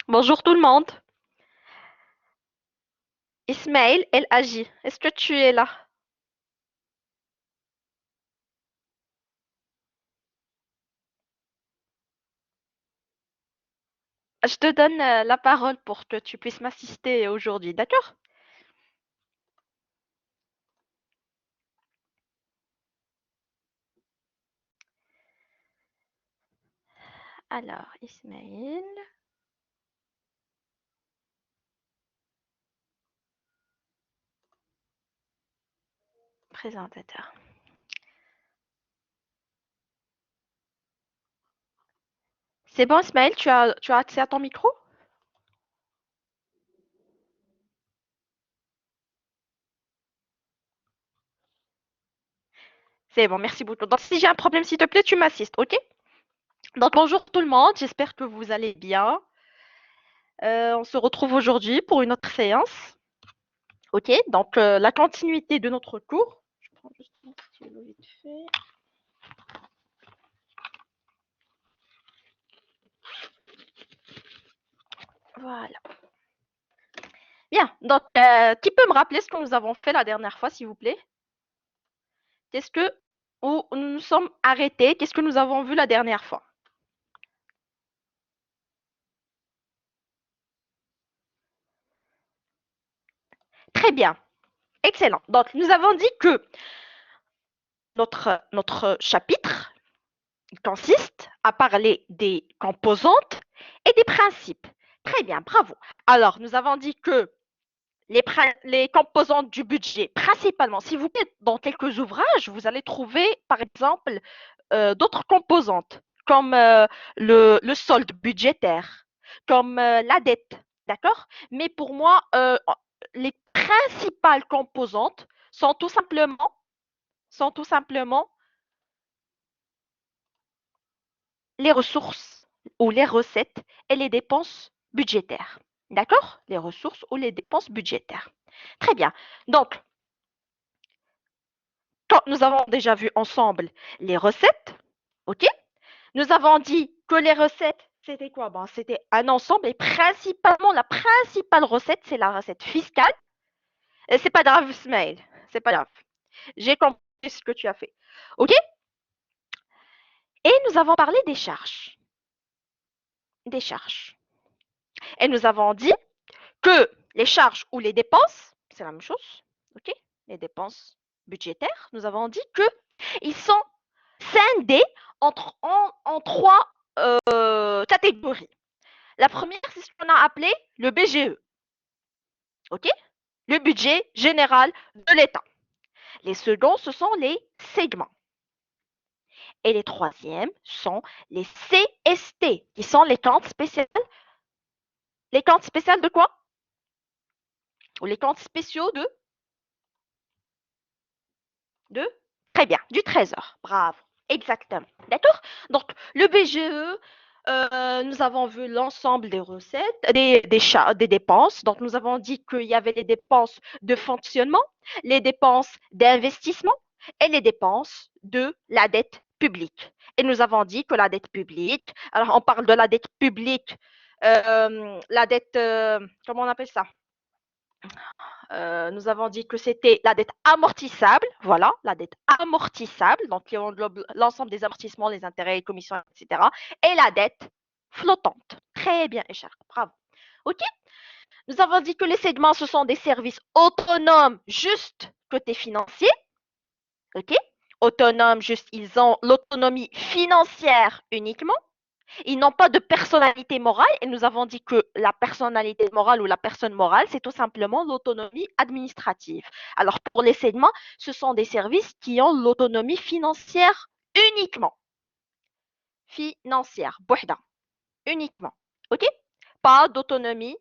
Bonjour tout le monde. Ismaël El Agi, est-ce que tu es là? Je te donne la parole pour que tu puisses m'assister aujourd'hui, d'accord? Alors, Ismaël, présentateur. C'est bon, Ismaël, tu as accès à ton micro? C'est bon, merci beaucoup. Donc, si j'ai un problème, s'il te plaît, tu m'assistes, ok? Donc, bonjour tout le monde, j'espère que vous allez bien. On se retrouve aujourd'hui pour une autre séance, ok? Donc, la continuité de notre cours. Je prends juste mon stylo vite fait. Voilà. Bien, donc qui peut me rappeler ce que nous avons fait la dernière fois, s'il vous plaît? Qu'est-ce que où nous nous sommes arrêtés? Qu'est-ce que nous avons vu la dernière fois? Très bien, excellent. Donc, nous avons dit que notre chapitre il consiste à parler des composantes et des principes. Très bien, bravo. Alors, nous avons dit que les composantes du budget, principalement, si vous plaît, dans quelques ouvrages, vous allez trouver, par exemple, d'autres composantes, comme le solde budgétaire, comme la dette, d'accord? Mais pour moi, les principales composantes sont tout simplement les ressources ou les recettes et les dépenses budgétaires. D'accord? Les ressources ou les dépenses budgétaires. Très bien. Donc, quand nous avons déjà vu ensemble les recettes, ok? Nous avons dit que les recettes, c'était quoi? Bon, c'était un ensemble et principalement, la principale recette, c'est la recette fiscale. Et c'est pas grave, Smail. C'est pas grave. J'ai compris ce que tu as fait. OK? Et nous avons parlé des charges. Des charges. Et nous avons dit que les charges ou les dépenses, c'est la même chose. OK? Les dépenses budgétaires, nous avons dit que ils sont scindés en trois catégories. La première, c'est ce qu'on a appelé le BGE. OK? Le budget général de l'État. Les seconds, ce sont les segments. Et les troisièmes sont les CST, qui sont les comptes spéciaux. Les comptes spéciaux de quoi? Ou les comptes spéciaux de Très bien, du trésor. Bravo. Exactement. D'accord? Donc, le BGE, nous avons vu l'ensemble des recettes, des dépenses. Donc, nous avons dit qu'il y avait les dépenses de fonctionnement, les dépenses d'investissement et les dépenses de la dette publique. Et nous avons dit que la dette publique, alors on parle de la dette publique, la dette, comment on appelle ça? Nous avons dit que c'était la dette amortissable, voilà, la dette amortissable, donc qui englobe l'ensemble des amortissements, les intérêts, les commissions, etc. Et la dette flottante. Très bien, Echar, bravo. OK? Nous avons dit que les segments, ce sont des services autonomes, juste côté financier. OK? Autonomes, juste, ils ont l'autonomie financière uniquement. Ils n'ont pas de personnalité morale et nous avons dit que la personnalité morale ou la personne morale, c'est tout simplement l'autonomie administrative. Alors pour les segments, ce sont des services qui ont l'autonomie financière uniquement. Financière, bouhda, uniquement. OK? Pas d'autonomie,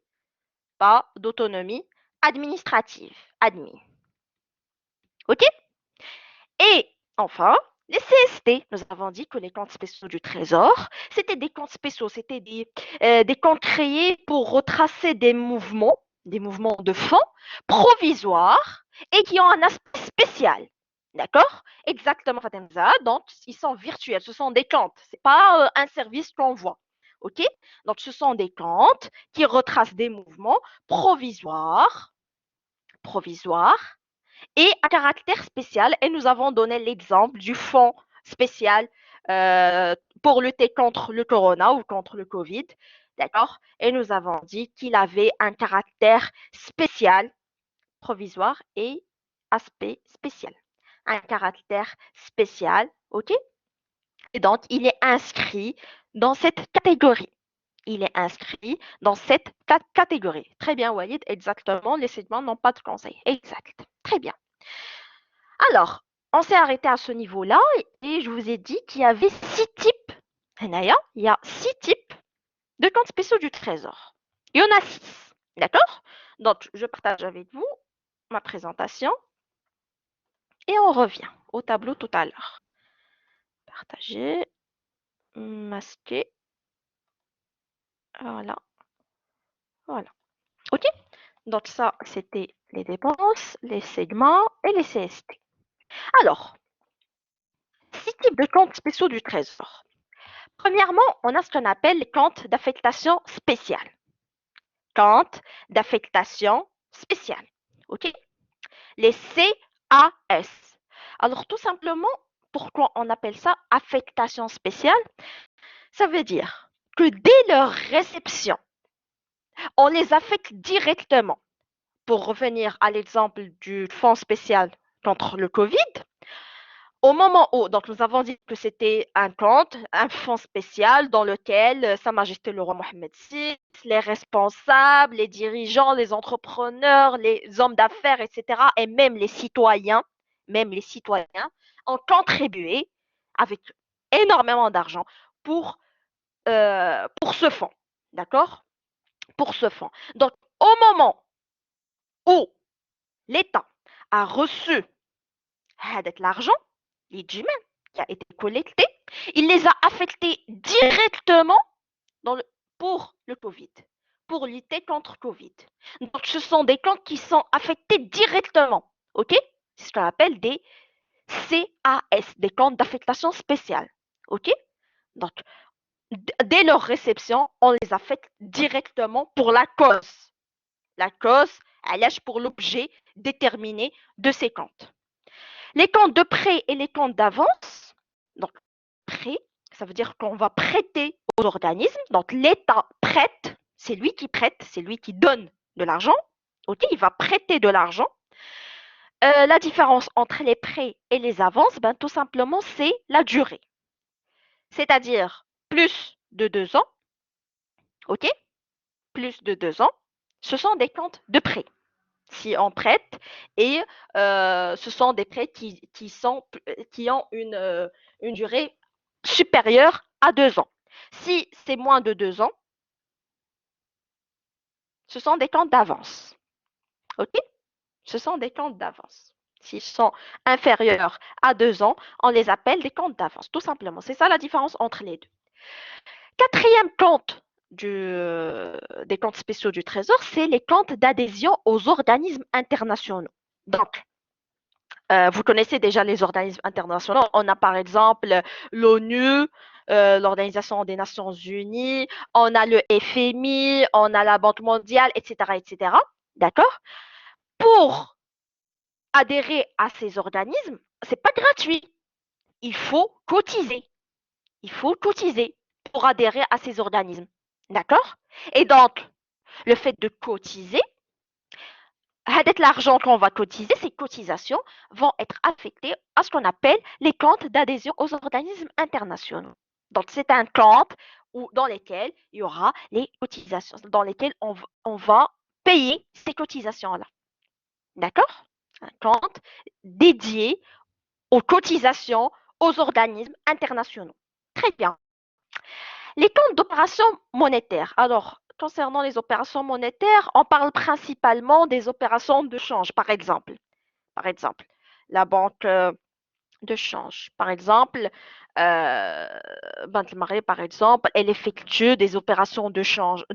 pas d'autonomie administrative, admis. OK? Et enfin, les CST, nous avons dit que les comptes spéciaux du Trésor, c'était des comptes spéciaux, c'était des comptes créés pour retracer des mouvements de fonds provisoires et qui ont un aspect spécial. D'accord? Exactement, Fatemza. Donc, ils sont virtuels, ce sont des comptes, ce n'est pas un service qu'on voit. OK? Donc, ce sont des comptes qui retracent des mouvements provisoires, provisoires et à caractère spécial. Et nous avons donné l'exemple du fonds spécial pour lutter contre le corona ou contre le Covid. D'accord? Et nous avons dit qu'il avait un caractère spécial, provisoire et aspect spécial. Un caractère spécial, OK? Et donc, il est inscrit dans cette catégorie. Il est inscrit dans cette catégorie. Très bien, Walid, exactement. Les segments n'ont pas de conseil. Exact. Très bien. Alors, on s'est arrêté à ce niveau-là et je vous ai dit qu'il y avait 6 types. Il y a 6 types de comptes spéciaux du Trésor. Il y en a 6. D'accord? Donc, je partage avec vous ma présentation et on revient au tableau tout à l'heure. Partager, masquer. Voilà. Voilà. OK? Donc, ça, c'était les dépenses, les segments et les CST. Alors, 6 types de comptes spéciaux du Trésor. Premièrement, on a ce qu'on appelle les comptes d'affectation spéciale. Comptes d'affectation spéciale. OK? Les CAS. Alors, tout simplement, pourquoi on appelle ça affectation spéciale? Ça veut dire que dès leur réception, on les affecte directement. Pour revenir à l'exemple du fonds spécial contre le Covid, au moment où, donc nous avons dit que c'était un compte, un fonds spécial dans lequel Sa Majesté le roi Mohammed VI, les responsables, les dirigeants, les entrepreneurs, les hommes d'affaires, etc., et même les citoyens, ont contribué avec énormément d'argent pour ce fonds. D'accord? Pour ce fonds. Donc, au moment où l'État a reçu l'argent, les qui a été collecté, il les a affectés directement dans le, pour le Covid, pour lutter contre Covid. Donc, ce sont des comptes qui sont affectés directement. OK? C'est ce qu'on appelle des CAS, des comptes d'affectation spéciale. OK? Donc, dès leur réception, on les affecte directement pour la cause. La cause, elle lâche pour l'objet déterminé de ces comptes. Les comptes de prêt et les comptes d'avance. Donc, prêt, ça veut dire qu'on va prêter aux organismes. Donc, l'État prête, c'est lui qui prête, c'est lui qui donne de l'argent. OK, il va prêter de l'argent. La différence entre les prêts et les avances, ben, tout simplement, c'est la durée. C'est-à-dire plus de 2 ans, OK, plus de 2 ans, ce sont des comptes de prêt. Si on prête et ce sont des prêts qui ont une durée supérieure à 2 ans. Si c'est moins de 2 ans, ce sont des comptes d'avance. OK? Ce sont des comptes d'avance. S'ils sont inférieurs à 2 ans, on les appelle des comptes d'avance, tout simplement. C'est ça la différence entre les deux. Quatrième compte des comptes spéciaux du Trésor, c'est les comptes d'adhésion aux organismes internationaux. Donc, vous connaissez déjà les organismes internationaux. On a par exemple l'ONU, l'Organisation des Nations Unies, on a le FMI, on a la Banque mondiale, etc., etc. D'accord? Pour adhérer à ces organismes, c'est pas gratuit. Il faut cotiser. Il faut cotiser pour adhérer à ces organismes. D'accord? Et donc, le fait de cotiser, l'argent qu'on va cotiser, ces cotisations vont être affectées à ce qu'on appelle les comptes d'adhésion aux organismes internationaux. Donc, c'est un compte dans lequel il y aura les cotisations, dans lesquelles on va payer ces cotisations-là. D'accord? Un compte dédié aux cotisations aux organismes internationaux. Très bien. Les comptes d'opérations monétaires. Alors, concernant les opérations monétaires, on parle principalement des opérations de change, par exemple. Par exemple, la banque de change. Par exemple, Banque Marais, par exemple, elle effectue des opérations de change,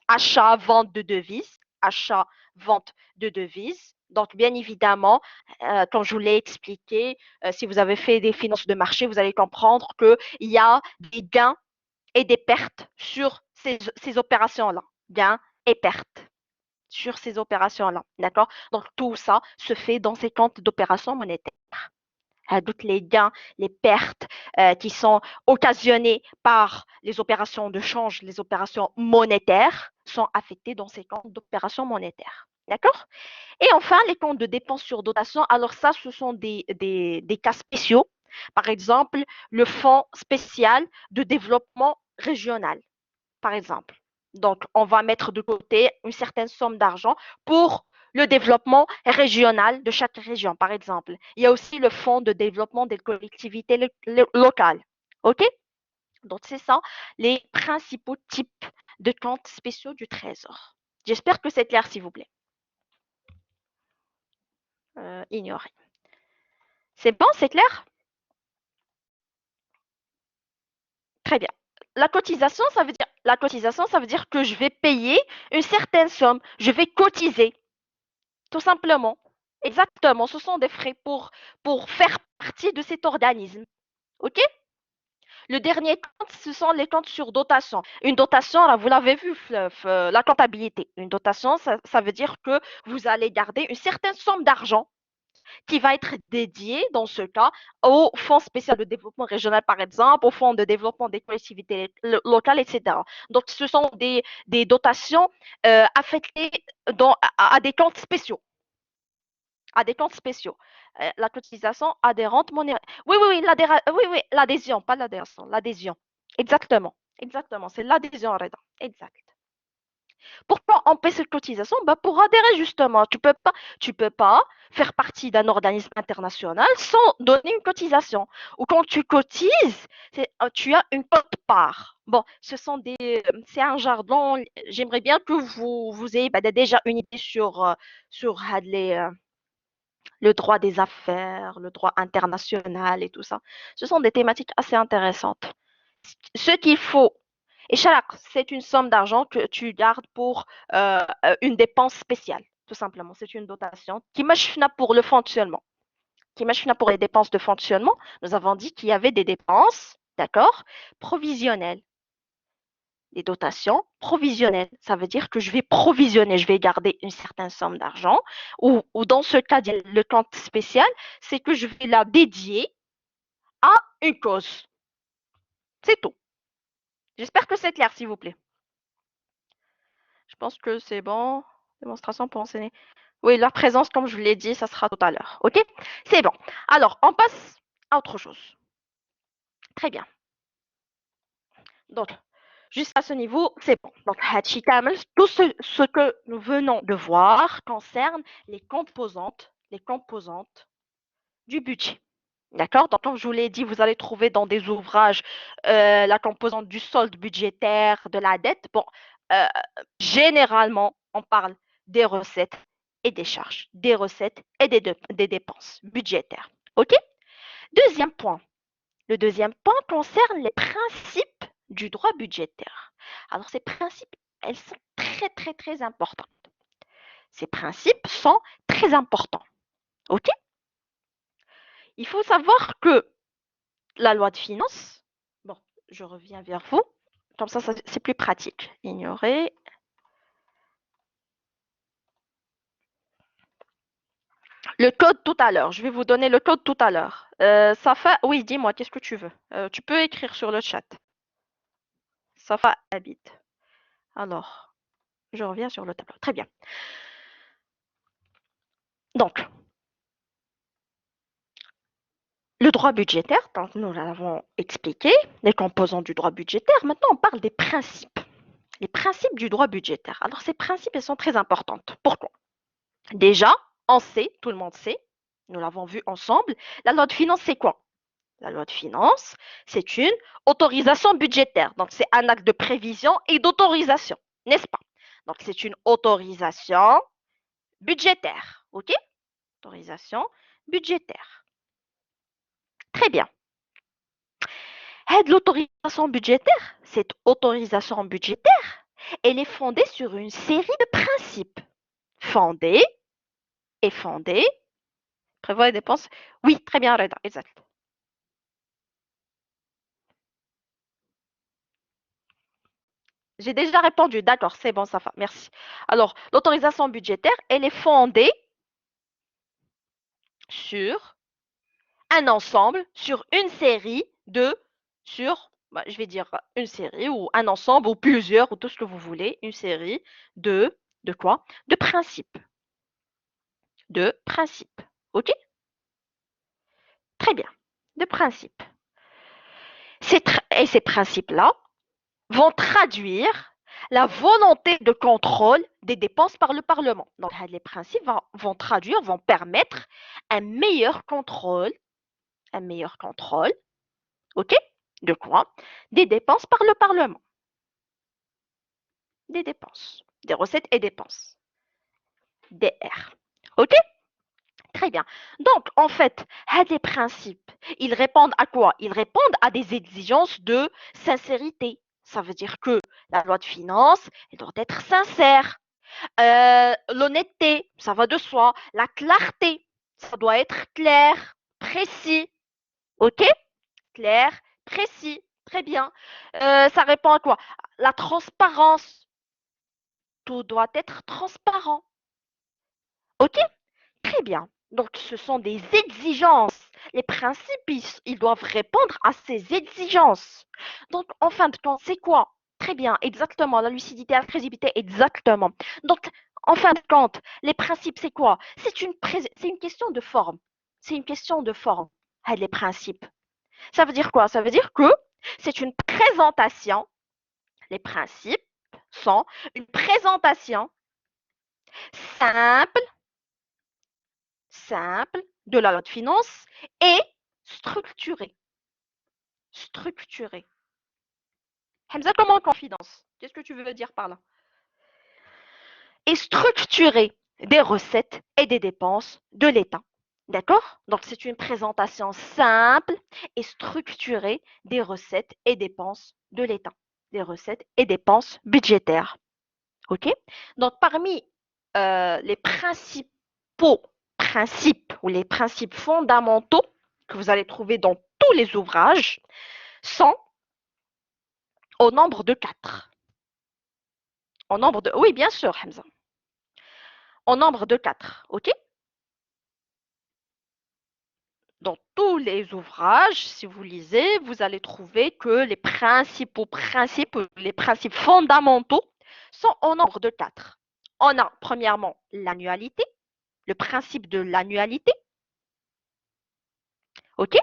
achat-vente de devises, achat-vente de devises. Donc, bien évidemment, comme je vous l'ai expliqué, si vous avez fait des finances de marché, vous allez comprendre qu'il y a des gains et des pertes sur ces opérations-là. Gains et pertes sur ces opérations-là. D'accord? Donc, tout ça se fait dans ces comptes d'opérations monétaires. Donc, les gains, les pertes qui sont occasionnées par les opérations de change, les opérations monétaires, sont affectées dans ces comptes d'opérations monétaires. D'accord? Et enfin, les comptes de dépenses sur dotation, alors ça, ce sont des cas spéciaux. Par exemple, le fonds spécial de développement régional, par exemple. Donc, on va mettre de côté une certaine somme d'argent pour le développement régional de chaque région, par exemple. Il y a aussi le fonds de développement des collectivités locales. OK? Donc, c'est ça les principaux types de comptes spéciaux du Trésor. J'espère que c'est clair, s'il vous plaît. Ignorez. C'est bon, c'est clair? Très bien. La cotisation, ça veut dire que je vais payer une certaine somme. Je vais cotiser, tout simplement. Exactement. Ce sont des frais pour faire partie de cet organisme. OK? Le dernier compte, ce sont les comptes sur dotation. Une dotation, là, vous l'avez vu, la comptabilité. Une dotation, ça veut dire que vous allez garder une certaine somme d'argent qui va être dédié, dans ce cas, au Fonds spécial de développement régional, par exemple, au Fonds de développement des collectivités locales, etc. Donc, ce sont des dotations affectées à des comptes spéciaux. À des comptes spéciaux. La cotisation adhérente monétaire. Oui, oui, oui, oui, oui, l'adhésion, pas l'adhésion, l'adhésion. Exactement. Exactement, c'est l'adhésion, Reda. Exact. Pourquoi on paie cette cotisation? Bah, pour adhérer justement. Tu peux pas faire partie d'un organisme international sans donner une cotisation. Ou quand tu cotises, tu as une quote-part. Bon, c'est un jargon. J'aimerais bien que vous ayez déjà une idée sur le droit des affaires, le droit international et tout ça. Ce sont des thématiques assez intéressantes. Ce qu'il faut, et Chalak, c'est une somme d'argent que tu gardes pour une dépense spéciale, tout simplement. C'est une dotation qui marche pour le fonctionnement. Qui marche pour les dépenses de fonctionnement. Nous avons dit qu'il y avait des dépenses, d'accord, provisionnelles. Les dotations provisionnelles, ça veut dire que je vais provisionner, je vais garder une certaine somme d'argent, ou dans ce cas, le compte spécial, c'est que je vais la dédier à une cause. C'est tout. J'espère que c'est clair, s'il vous plaît. Je pense que c'est bon. Démonstration pour enseigner. Oui, la présence, comme je vous l'ai dit, ça sera tout à l'heure. OK? C'est bon. Alors, on passe à autre chose. Très bien. Donc, jusqu'à ce niveau, c'est bon. Donc, tout ce que nous venons de voir concerne les composantes du budget. D'accord? Donc, comme je vous l'ai dit, vous allez trouver dans des ouvrages la composante du solde budgétaire, de la dette. Bon, euh, généralement, on parle des recettes et des charges, des recettes et des dépenses budgétaires. OK? Deuxième point. Le deuxième point concerne les principes du droit budgétaire. Alors, ces principes, elles sont très, très, très importants. Ces principes sont très importants. OK? Il faut savoir que la loi de finances, bon, je reviens vers vous, comme ça c'est plus pratique. Ignorer. Le code tout à l'heure, je vais vous donner le code tout à l'heure. Safa, oui, dis-moi, qu'est-ce que tu veux? Tu peux écrire sur le chat. Safa habite. Alors, je reviens sur le tableau. Très bien. Donc, le droit budgétaire, donc nous l'avons expliqué, les composants du droit budgétaire. Maintenant, on parle des principes. Les principes du droit budgétaire. Alors, ces principes, elles sont très importantes. Pourquoi? Déjà, on sait, tout le monde sait, nous l'avons vu ensemble, la loi de finances, c'est quoi? La loi de finances, c'est une autorisation budgétaire. Donc, c'est un acte de prévision et d'autorisation, n'est-ce pas? Donc, c'est une autorisation budgétaire. OK? Autorisation budgétaire. Très bien. L'autorisation budgétaire, cette autorisation budgétaire, elle est fondée sur une série de principes. Fondée et fondée, prévoit les dépenses. Oui, très bien, Reda, exact. J'ai déjà répondu. D'accord, c'est bon, ça va. Merci. Alors, l'autorisation budgétaire, elle est fondée sur un ensemble, sur une série de, je vais dire une série ou un ensemble ou plusieurs ou tout ce que vous voulez, une série de quoi? De principes. De principes. OK? Très bien. De principes. Et ces principes-là vont traduire la volonté de contrôle des dépenses par le Parlement. Donc, les principes vont traduire, vont permettre un meilleur contrôle, ok? De quoi? Des dépenses par le Parlement. Des dépenses, des recettes et dépenses. DR. Ok? Très bien. Donc, en fait, les principes, ils répondent à quoi? Ils répondent à des exigences de sincérité. Ça veut dire que la loi de finances, elle doit être sincère. L'honnêteté, ça va de soi. La clarté, ça doit être clair, précis. OK? Clair, précis. Très bien. Ça répond à quoi? La transparence. Tout doit être transparent. OK? Très bien. Donc, ce sont des exigences. Les principes, ils doivent répondre à ces exigences. Donc, en fin de compte, c'est quoi? Très bien, exactement. La lucidité, la crédibilité, exactement. Donc, en fin de compte, les principes, c'est quoi? C'est une question de forme. C'est une question de forme. Les principes. Ça veut dire quoi? Ça veut dire que c'est une présentation. Les principes sont une présentation simple simple de la loi de finances et structurée. Structurée. Hamza, comment confidence? Qu'est-ce que tu veux dire par là? Et structurée des recettes et des dépenses de l'État. D'accord? Donc, c'est une présentation simple et structurée des recettes et dépenses de l'État. Des recettes et dépenses budgétaires. OK? Donc, parmi les principaux principes ou les principes fondamentaux que vous allez trouver dans tous les ouvrages sont au nombre de 4. Au nombre de... Oui, bien sûr, Hamza. Au nombre de 4. OK? Dans tous les ouvrages, si vous lisez, vous allez trouver que les principaux principes, les principes fondamentaux sont au nombre de 4. On a premièrement l'annualité, le principe de l'annualité. OK?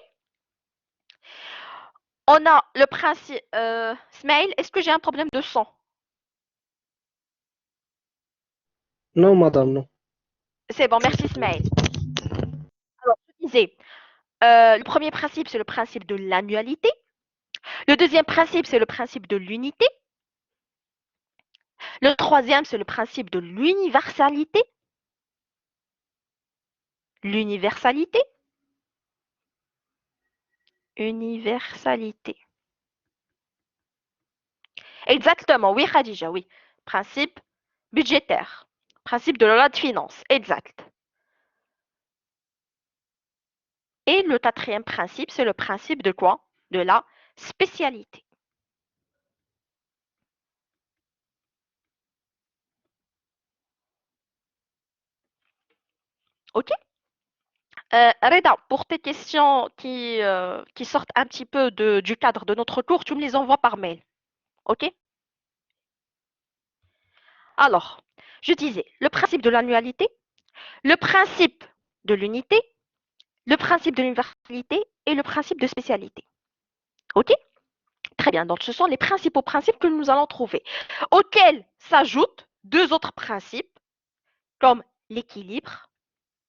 On a le principe. Smail, est-ce que j'ai un problème de son? Non, madame, non. C'est bon, merci Smail. Alors, je disais, le premier principe, c'est le principe de l'annualité. Le deuxième principe, c'est le principe de l'unité. Le troisième, c'est le principe de l'universalité. L'universalité. Universalité. Exactement, oui, Khadija, oui. Principe budgétaire. Principe de la loi de finances. Exact. Et le quatrième principe, c'est le principe de quoi? De la spécialité. OK? Reda, pour tes questions qui sortent un petit peu du cadre de notre cours, tu me les envoies par mail. OK? Alors, je disais, le principe de l'annualité, le principe de l'unité, le principe de l'universalité et le principe de spécialité. OK? Très bien. Donc, ce sont les principaux principes que nous allons trouver, auxquels s'ajoutent deux autres principes, comme l'équilibre.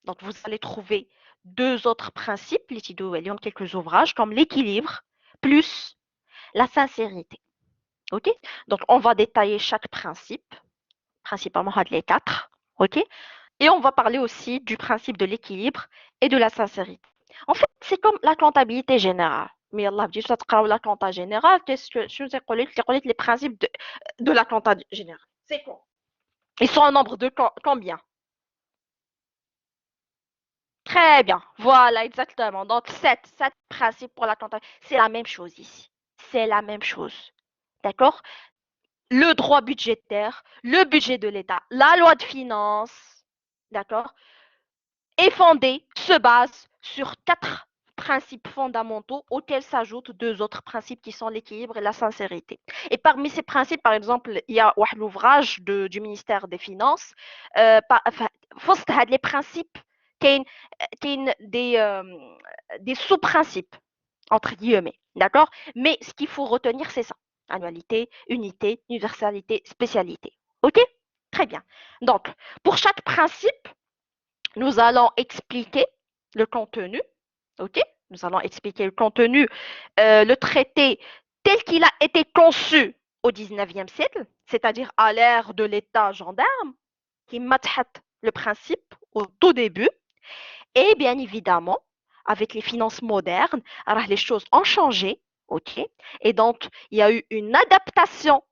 Donc, vous allez trouver deux autres principes, les quelques ouvrages, comme l'équilibre plus la sincérité. OK? Donc, on va détailler chaque principe, principalement les quatre. OK? Et on va parler aussi du principe de l'équilibre et de la sincérité. En fait, c'est comme la comptabilité générale. Mais Allah dit, ça la compta générale, qu'est-ce que je vous ai collé les principes de la compta générale? C'est quoi? Ils sont un nombre de combien? Très bien. Voilà, exactement. Donc, sept principes pour la comptabilité. C'est la même chose ici. C'est la même chose. D'accord? le droit budgétaire, le budget de l'État, la loi de finances, d'accord, est fondée, se base sur 4 principes fondamentaux auxquels s'ajoutent 2 autres principes qui sont l'équilibre et la sincérité. Et parmi ces principes, par exemple, il y a l'ouvrage du ministère des Finances. Enfin, les principes, كاين des sous-principes, entre guillemets, d'accord. Mais ce qu'il faut retenir, c'est ça: annualité, unité, universalité, spécialité. OK? Très bien. Donc, pour chaque principe, nous allons expliquer le contenu. OK? Nous allons expliquer le contenu, le traité tel qu'il a été conçu au 19e siècle, c'est-à-dire à l'ère de l'État gendarme, qui mathat le principe au tout début. Et bien évidemment, avec les finances modernes, alors les choses ont changé. OK? Et donc, il y a eu une adaptation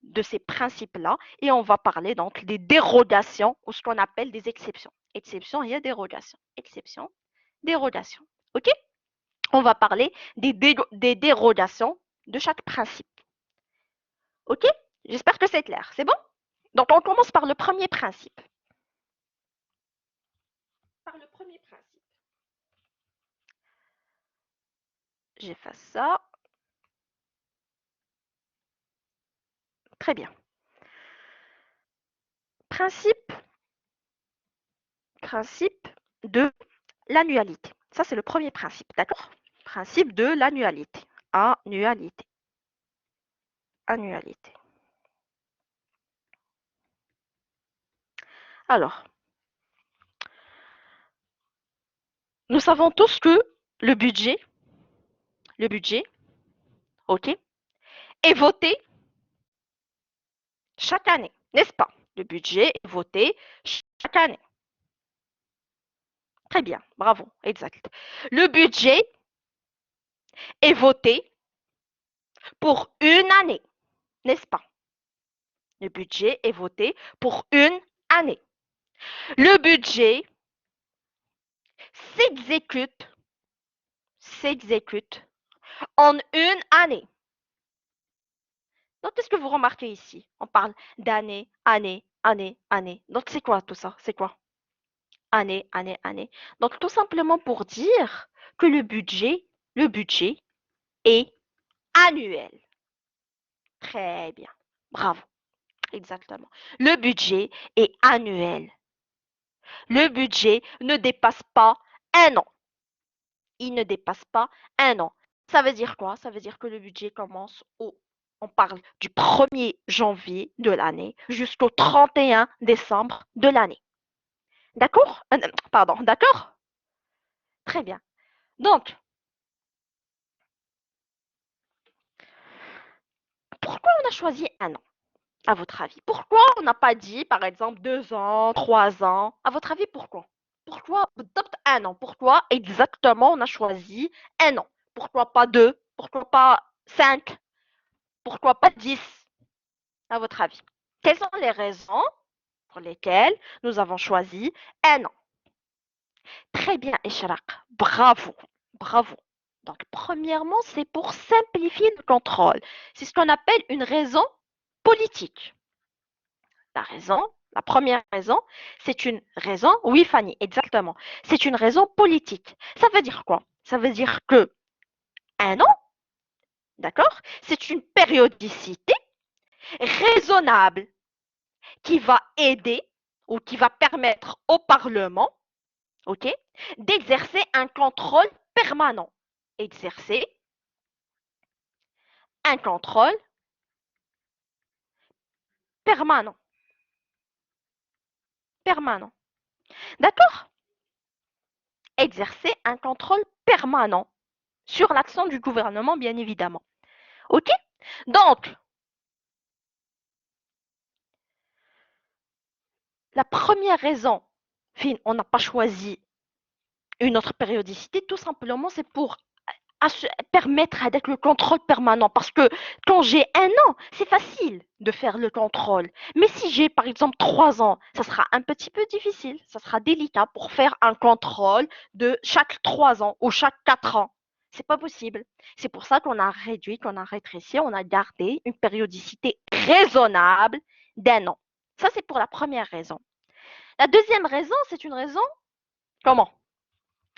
de ces principes-là, et on va parler donc des dérogations, ou ce qu'on appelle des exceptions. Exception, il y a dérogation. Exception, dérogation. OK? On va parler des dérogations de chaque principe. OK? J'espère que c'est clair. C'est bon? Donc, on commence par le premier principe. Par le premier principe. J'efface ça. Très bien. Principe, principe de l'annualité. Ça, c'est le premier principe, d'accord? Principe de l'annualité. Annualité. Annualité. Alors, nous savons tous que le budget, OK, est voté chaque année, n'est-ce pas? Le budget est voté chaque année. Très bien, bravo, exact. Le budget est voté pour une année, n'est-ce pas? Le budget est voté pour une année. Le budget s'exécute, s'exécute en une année. Donc, qu'est-ce que vous remarquez ici? On parle d'année, année, année, année. Donc, c'est quoi tout ça? C'est quoi? Année, année, année. Donc, tout simplement pour dire que le budget est annuel. Très bien. Bravo. Exactement. Le budget est annuel. Le budget ne dépasse pas un an. Il ne dépasse pas un an. Ça veut dire quoi? Ça veut dire que le budget commence on parle du 1er janvier de l'année jusqu'au 31 décembre de l'année. D'accord? Pardon, d'accord? Très bien. Donc, pourquoi on a choisi un an, à votre avis? Pourquoi on n'a pas dit, par exemple, 2 ans, 3 ans? À votre avis, pourquoi? Pourquoi un an? Pourquoi exactement on a choisi un an? Pourquoi pas deux? Pourquoi pas cinq? Pourquoi pas 10? À votre avis? Quelles sont les raisons pour lesquelles nous avons choisi un an? Très bien, Ishraq. Bravo. Bravo. Donc, premièrement, c'est pour simplifier le contrôle. C'est ce qu'on appelle une raison politique. La première raison, c'est une raison, oui Fanny, exactement, c'est une raison politique. Ça veut dire quoi? Ça veut dire que un an, d'accord, c'est une périodicité raisonnable qui va aider ou qui va permettre au Parlement, ok, d'exercer un contrôle permanent. Exercer un contrôle permanent. Permanent. D'accord? Exercer un contrôle permanent sur l'action du gouvernement, bien évidemment. OK? Donc, la première raison, on n'a pas choisi une autre périodicité, tout simplement, c'est pour permettre avec le contrôle permanent. Parce que quand j'ai un an, c'est facile de faire le contrôle. Mais si j'ai, par exemple, 3 ans, ça sera un petit peu difficile. Ça sera délicat pour faire un contrôle de chaque 3 ans ou chaque 4 ans. C'est pas possible. C'est pour ça qu'on a réduit, qu'on a rétréci, on a gardé une périodicité raisonnable d'un an. Ça, c'est pour la première raison. La deuxième raison, c'est une raison comment?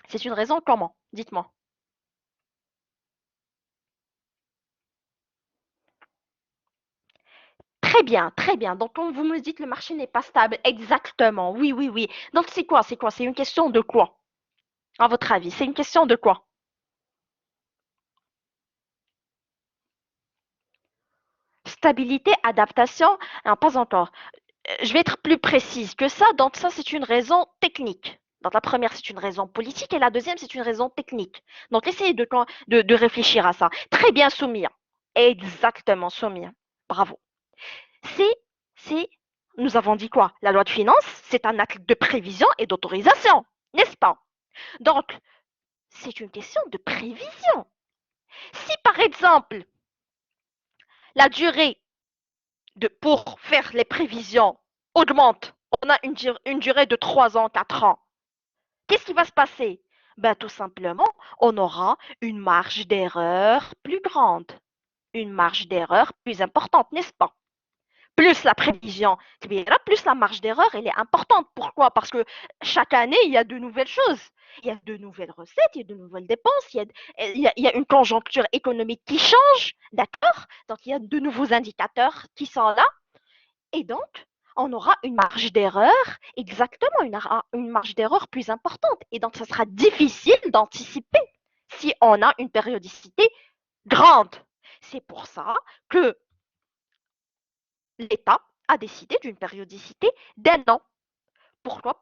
C'est une raison comment? Dites-moi. Très bien, très bien. Donc, quand vous me dites le marché n'est pas stable, exactement. Oui, oui, oui. Donc, c'est quoi? C'est quoi? C'est une question de quoi? À votre avis, c'est une question de quoi? Stabilité, adaptation? Non, pas encore. Je vais être plus précise que ça. Donc, ça, c'est une raison technique. Donc, la première, c'est une raison politique et la deuxième, c'est une raison technique. Donc, essayez de réfléchir à ça. Très bien, Soumia. Exactement, Soumia. Bravo. C'est, c'est, nous avons dit quoi? La loi de finances, c'est un acte de prévision et d'autorisation, n'est-ce pas? Donc, c'est une question de prévision. Si par exemple, la durée pour faire les prévisions augmente, on a une durée de 3 ans, 4 ans, qu'est-ce qui va se passer? Ben, tout simplement, on aura une marge d'erreur plus grande, une marge d'erreur plus importante, n'est-ce pas? Plus la prévision, plus la marge d'erreur, elle est importante. Pourquoi? Parce que chaque année, il y a de nouvelles choses. Il y a de nouvelles recettes, il y a de nouvelles dépenses, il y a une conjoncture économique qui change, d'accord? Donc, il y a de nouveaux indicateurs qui sont là. Et donc, on aura une marge d'erreur, exactement, une marge d'erreur plus importante. Et donc, ça sera difficile d'anticiper si on a une périodicité grande. C'est pour ça que l'État a décidé d'une périodicité d'un an. Pourquoi?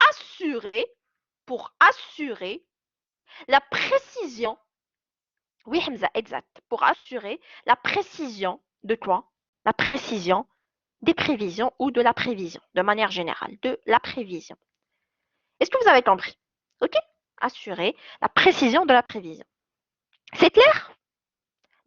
Assurer, pour assurer la précision, oui Hamza, exact, pour assurer la précision de quoi? La précision des prévisions ou de la prévision, de manière générale, de la prévision. Est-ce que vous avez compris? Ok? Assurer la précision de la prévision. C'est clair?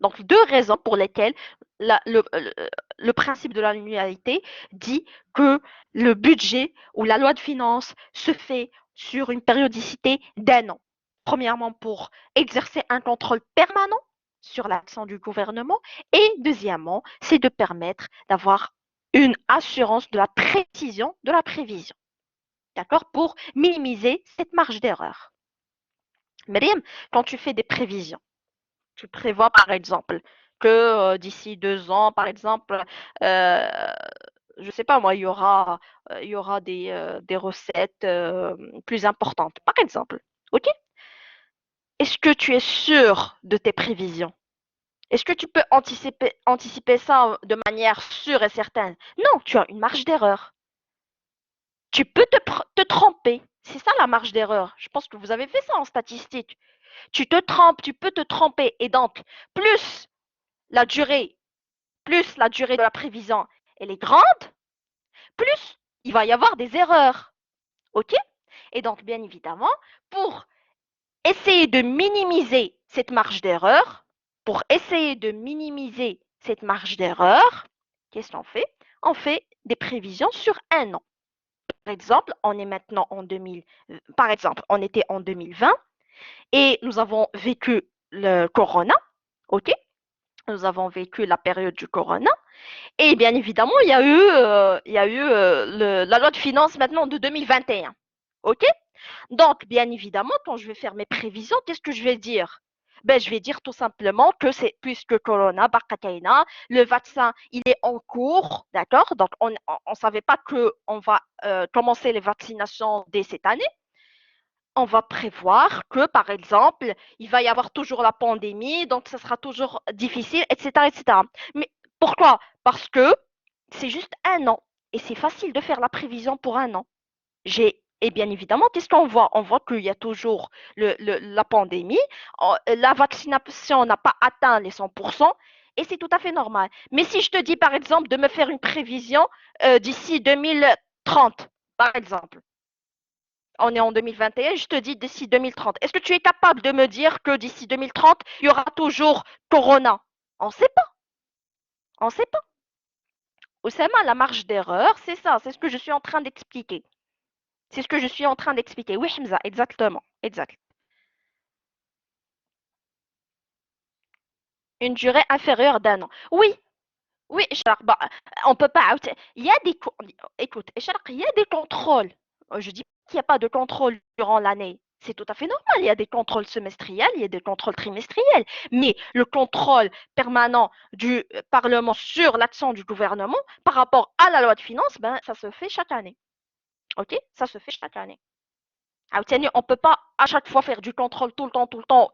Donc, deux raisons pour lesquelles le principe de l'annualité dit que le budget ou la loi de finances se fait sur une périodicité d'un an. Premièrement, pour exercer un contrôle permanent sur l'action du gouvernement et deuxièmement, c'est de permettre d'avoir une assurance de la précision de la prévision. D'accord? Pour minimiser cette marge d'erreur. Myriam, quand tu fais des prévisions, tu prévois par exemple que d'ici 2 ans, par exemple, euh, je ne sais pas moi, il y aura des recettes plus importantes, par exemple. OK? Est-ce que tu es sûr de tes prévisions? Est-ce que tu peux anticiper ça de manière sûre et certaine? Non, tu as une marge d'erreur. Tu peux te tromper. C'est ça la marge d'erreur. Je pense que vous avez fait ça en statistique. Tu te trompes, tu peux te tromper. Et donc, plus la durée plus la durée de la prévision elle est grande, plus il va y avoir des erreurs. OK? Et donc, bien évidemment, pour essayer de minimiser cette marge d'erreur, qu'est-ce qu'on fait? On fait des prévisions sur un an. Par exemple, on est maintenant en 2000, par exemple, on était en 2020 et nous avons vécu le corona, OK? Nous avons vécu la période du corona. Et bien évidemment, il y a eu la loi de finances maintenant de 2021. OK? Donc, bien évidemment, quand je vais faire mes prévisions, qu'est-ce que je vais dire? Ben, je vais dire tout simplement que c'est puisque Corona, Barkataina, le vaccin, il est en cours, d'accord? Donc, on ne savait pas qu'on va commencer les vaccinations dès cette année. On va prévoir que, par exemple, il va y avoir toujours la pandémie, donc ce sera toujours difficile, etc., etc. Mais pourquoi? Parce que c'est juste un an et c'est facile de faire la prévision pour un an. Et bien évidemment, qu'est-ce qu'on voit? On voit qu'il y a toujours la pandémie, la vaccination n'a pas atteint les 100%, et c'est tout à fait normal. Mais si je te dis, par exemple, de me faire une prévision d'ici 2030, par exemple, on est en 2021, je te dis d'ici 2030. Est-ce que tu es capable de me dire que d'ici 2030, il y aura toujours Corona? On ne sait pas. On ne sait pas. Oussama, la marge d'erreur, c'est ça. C'est ce que je suis en train d'expliquer. C'est ce que je suis en train d'expliquer. Oui, Hamza, exactement. Exact. Une durée inférieure d'1 an. Oui, oui, Charles, bah, on peut pas. Il y a des. Écoute, Charles, il y a des contrôles. Je dis pas qu'il n'y a pas de contrôle durant l'année. C'est tout à fait normal. Il y a des contrôles semestriels, il y a des contrôles trimestriels. Mais le contrôle permanent du Parlement sur l'action du gouvernement par rapport à la loi de finances, ben, ça se fait chaque année. OK? Ça se fait chaque année. On ne peut pas à chaque fois faire du contrôle tout le temps,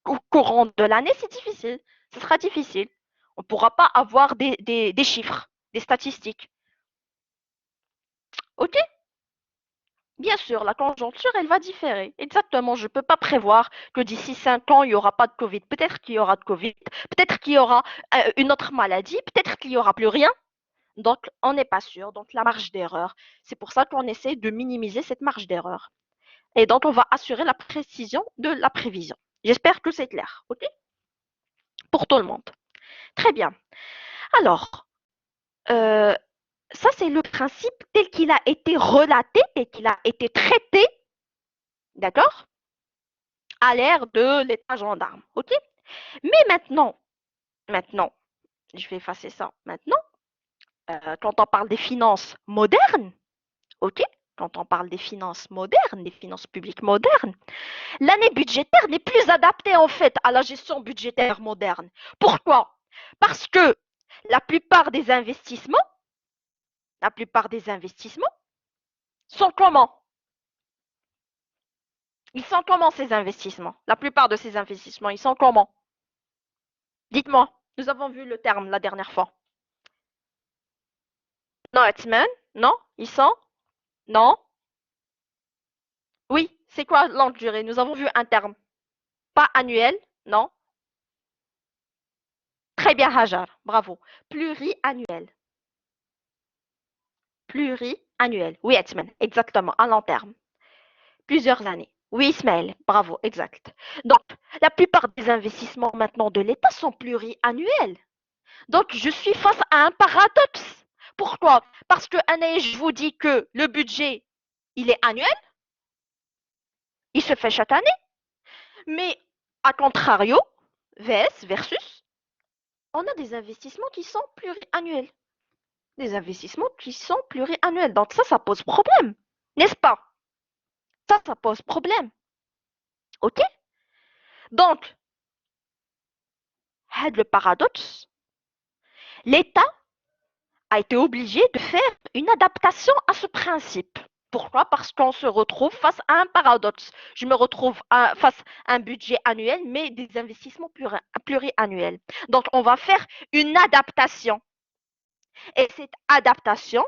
au courant de l'année, c'est difficile. Ce sera difficile. On ne pourra pas avoir des chiffres, des statistiques. OK? Bien sûr, la conjoncture, elle va différer. Exactement, je ne peux pas prévoir que d'ici 5 ans, il n'y aura pas de Covid. Peut-être qu'il y aura de Covid, peut-être qu'il y aura une autre maladie, peut-être qu'il n'y aura plus rien. Donc, on n'est pas sûr. Donc, la marge d'erreur. C'est pour ça qu'on essaie de minimiser cette marge d'erreur. Et donc, on va assurer la précision de la prévision. J'espère que c'est clair, OK? Pour tout le monde. Très bien. Alors, euh, ça, c'est le principe tel qu'il a été relaté, tel qu'il a été traité, d'accord? À l'ère de l'état gendarme, OK? Mais maintenant, je vais effacer ça. Maintenant, quand on parle des finances modernes, OK? Quand on parle des finances modernes, des finances publiques modernes, l'année budgétaire n'est plus adaptée en fait à la gestion budgétaire moderne. Pourquoi? Parce que la plupart des investissements, la plupart des investissements sont comment? Ils sont comment ces investissements? La plupart de ces investissements, ils sont comment? Dites-moi. Nous avons vu le terme la dernière fois. Non, Etzman? Non? Ils sont? Non? Oui, c'est quoi longue durée? Nous avons vu un terme. Pas annuel? Non? Très bien, Hajar. Bravo. Pluriannuel. Pluriannuel. Oui, Etzman. Exactement. À long terme. Plusieurs années. Oui, Ismaël. Bravo. Exact. Donc, la plupart des investissements maintenant de l'État sont pluriannuels. Donc, je suis face à un paradoxe. Pourquoi? Parce que je vous dis que le budget, il est annuel, il se fait chaque année, mais à contrario, versus, on a des investissements qui sont pluriannuels. Des investissements qui sont pluriannuels. Donc ça pose problème, n'est-ce pas? Ça pose problème. OK? Donc, le paradoxe, l'État a été obligé de faire une adaptation à ce principe. Pourquoi? Parce qu'on se retrouve face à un paradoxe. Je me retrouve face à un budget annuel, mais des investissements pluriannuels. Donc, on va faire une adaptation. Et cette adaptation,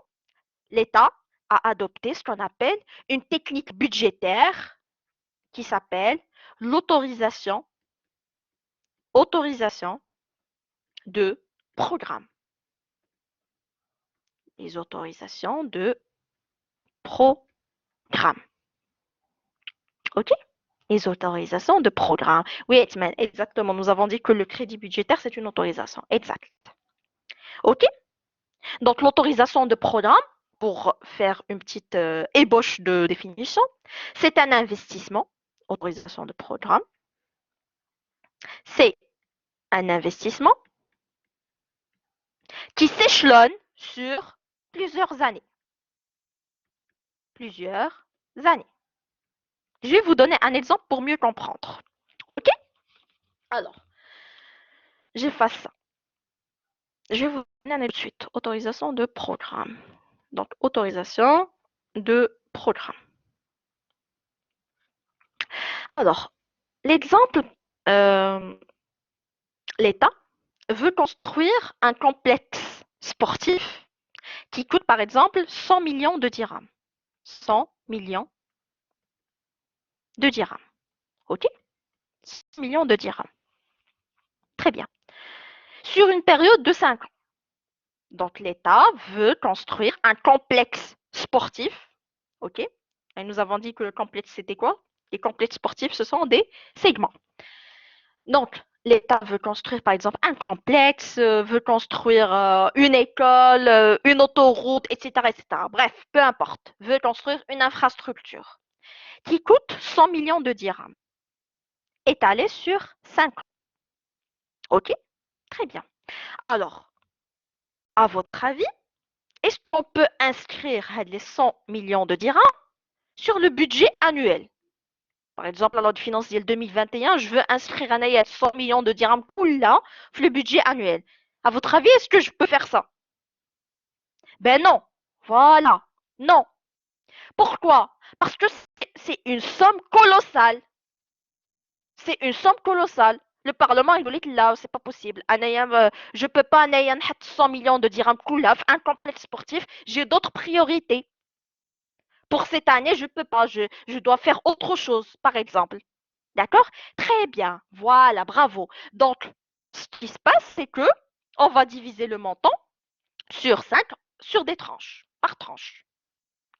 l'État a adopté ce qu'on appelle une technique budgétaire qui s'appelle l'autorisation de programme. Les autorisations de programme. OK? Les autorisations de programme. Oui, Etman, exactement. Nous avons dit que le crédit budgétaire, c'est une autorisation. Exact. OK? Donc, l'autorisation de programme, pour faire une petite ébauche de définition, c'est un investissement. Autorisation de programme. C'est un investissement qui s'échelonne sur plusieurs années. Plusieurs années. Je vais vous donner un exemple pour mieux comprendre. OK? Alors, j'efface ça. Je vais vous donner un exemple tout de suite. Autorisation de programme. Donc, autorisation de programme. Alors, l'exemple, l'État veut construire un complexe sportif qui coûte par exemple 100 millions de dirhams. 100 millions de dirhams. OK? 100 millions de dirhams. Très bien. Sur une période de 5 ans. Donc l'État veut construire un complexe sportif. OK? Et nous avons dit que le complexe, c'était quoi? Les complexes sportifs, ce sont des segments. Donc, l'État veut construire, par exemple, un complexe, veut construire une école, une autoroute, etc., etc. Bref, peu importe. Veut construire une infrastructure qui coûte 100 millions de dirhams, étalée sur 5 ans. OK? Très bien. Alors, à votre avis, est-ce qu'on peut inscrire les 100 millions de dirhams sur le budget annuel? Par exemple, la loi de finances ديال 2021, je veux inscrire un 100 millions de dirhams là sur le budget annuel. À votre avis, est-ce que je peux faire ça? Ben non. Voilà. Non. Pourquoi? Parce que c'est une somme colossale. C'est une somme colossale. Le Parlement, il dit que là, c'est pas possible. Je peux pas mettre 100 millions de dirhams un complexe sportif. J'ai d'autres priorités. Pour cette année, je peux pas. Je dois faire autre chose, par exemple. D'accord? Très bien. Voilà, bravo. Donc, ce qui se passe, c'est que on va diviser le montant sur 5, sur des tranches, par tranche.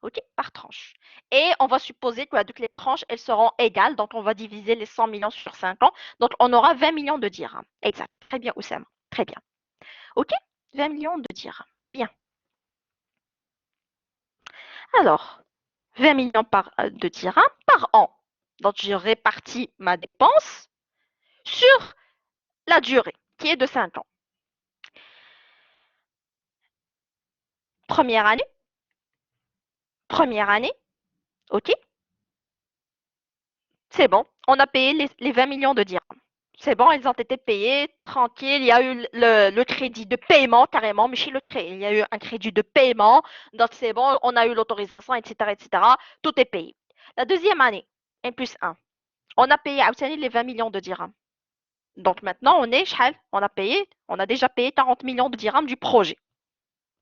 OK? Par tranche. Et on va supposer que toutes les tranches, elles seront égales. Donc, on va diviser les 100 millions sur 5 ans. Donc, on aura 20 millions de dirhams. Exact. Très bien, Oussama. Très bien. OK? 20 millions de dirhams. Bien. Alors, 20 millions de dirhams par an. Donc, je répartis ma dépense sur la durée, qui est de 5 ans. Première année, première année, OK? C'est bon. On a payé les 20 millions de dirhams. C'est bon, ils ont été payés, tranquille. Il y a eu le crédit de paiement carrément, mais chez il y a eu un crédit de paiement. Donc c'est bon, on a eu l'autorisation, etc., etc. Tout est payé. La deuxième année, N plus 1, on a payé les 20 millions de dirhams. Donc maintenant, on a déjà payé 40 millions de dirhams du projet.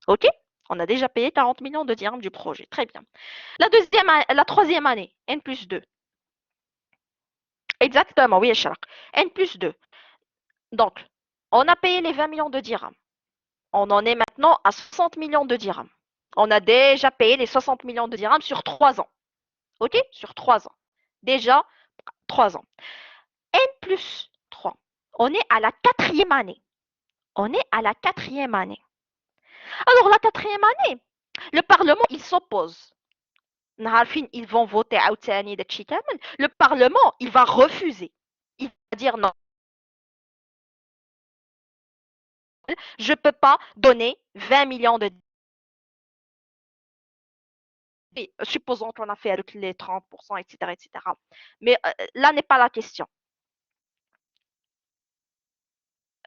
OK? On a déjà payé 40 millions de dirhams du projet. Très bien. La troisième année, N plus 2. Exactement, oui, Charles. N plus 2. Donc, on a payé les 20 millions de dirhams. On en est maintenant à 60 millions de dirhams. On a déjà payé les 60 millions de dirhams sur 3 ans. OK? Sur 3 ans. Déjà, 3 ans. N plus 3. On est à la quatrième année. On est à la quatrième année. Alors, la quatrième année, le Parlement, il s'oppose. Ils vont voter le Parlement, il va refuser. Il va dire non, je ne peux pas donner 20 millions de supposons qu'on a fait avec les 30%, etc., etc. Mais là n'est pas la question.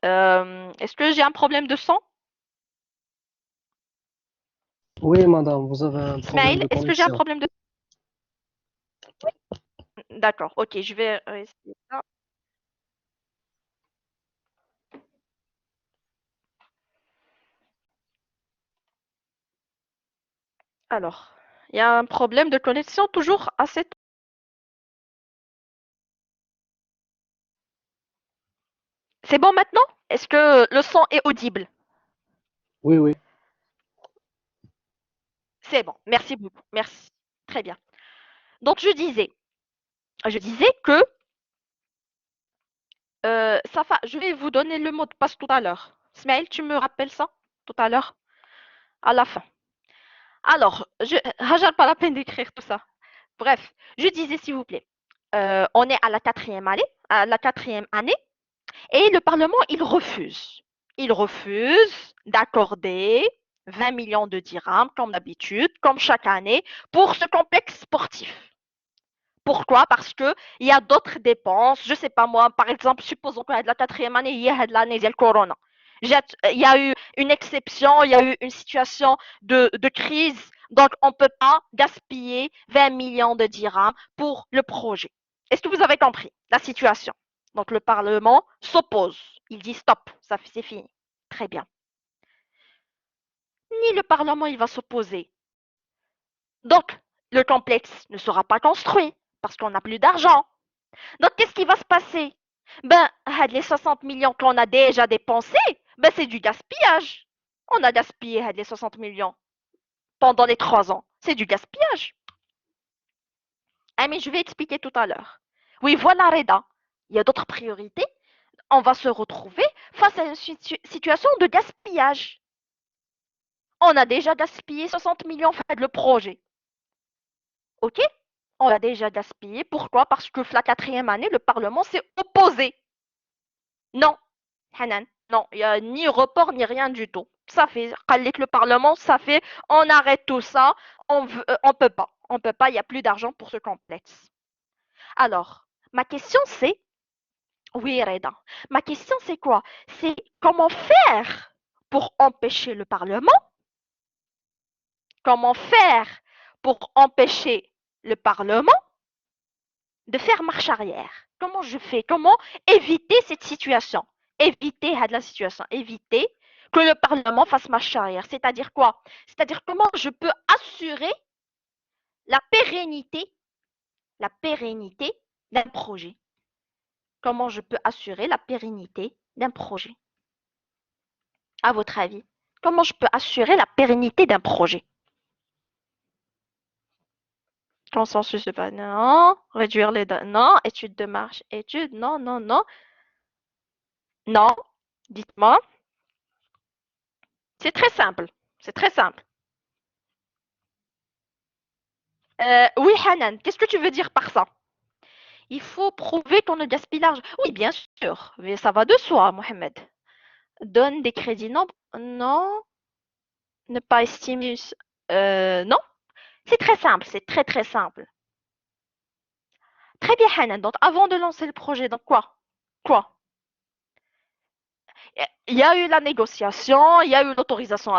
Est-ce que j'ai un problème de son? Oui, madame, vous avez un problème Smail, de est-ce que j'ai un connexion. problème de son? D'accord, ok, je vais essayer ça. Alors, il y a un problème de connexion toujours à cette... C'est bon maintenant? Est-ce que le son est audible? Oui, oui. C'est bon, merci beaucoup, merci. Très bien. Donc je disais que je vais vous donner le mot de passe tout à l'heure. Smail, tu me rappelles ça tout à l'heure, à la fin. Alors, Hajar, pas la peine d'écrire tout ça. Bref, je disais s'il vous plaît, on est à la quatrième année, et le Parlement, il refuse. Il refuse d'accorder 20 millions de dirhams, comme d'habitude, comme chaque année, pour ce complexe sportif. Pourquoi? Parce que il y a d'autres dépenses. Je sais pas moi, par exemple, supposons que la quatrième année, il y a de l'année, il y a le corona. Il y a eu une exception, il y a eu une situation de crise, donc on ne peut pas gaspiller 20 millions de dirhams pour le projet. Est-ce que vous avez compris la situation? Donc le Parlement s'oppose. Il dit stop, ça c'est fini. Très bien. Ni le Parlement il va s'opposer. Donc le complexe ne sera pas construit parce qu'on n'a plus d'argent. Donc, qu'est-ce qui va se passer? Ben, les 60 millions qu'on a déjà dépensés, ben, c'est du gaspillage. On a gaspillé les 60 millions pendant les 3 ans. C'est du gaspillage. Ah, mais je vais expliquer tout à l'heure. Oui, voilà, Reda. Il y a d'autres priorités. On va se retrouver face à une situation de gaspillage. On a déjà gaspillé 60 millions fait le projet. OK? On l'a déjà gaspillé. Pourquoi? Parce que la quatrième année, le Parlement s'est opposé. Non, Hanan. Non, il n'y a ni report ni rien du tout. Ça fait, قال le Parlement, ça fait, on arrête tout ça, on peut pas. On peut pas, il n'y a plus d'argent pour ce complexe. Alors, ma question c'est, oui Reda, ma question c'est quoi? C'est comment faire pour empêcher le Parlement? Comment faire pour empêcher le Parlement de faire marche arrière? Comment je fais? Comment éviter cette situation? Éviter la situation, éviter que le Parlement fasse marche arrière. C'est-à-dire quoi? C'est-à-dire comment je peux assurer la la pérennité d'un projet. Comment je peux assurer la pérennité d'un projet? À votre avis, comment je peux assurer la pérennité d'un projet? Consensus de base, non. Réduire les données, non. Étude de marche, étude, non, non, non. Non, dites-moi. C'est très simple. C'est très simple. Oui, Hanan, qu'est-ce que tu veux dire par ça? Il faut prouver qu'on ne gaspille l'argent. Oui, bien sûr. Mais ça va de soi, Mohamed. Donne des crédits. Non, non. Ne pas estimer. Non. C'est très simple. C'est très, très simple. Très bien, Hanan. Donc, avant de lancer le projet, donc quoi? Quoi? Il y a eu la négociation, il y a eu l'autorisation.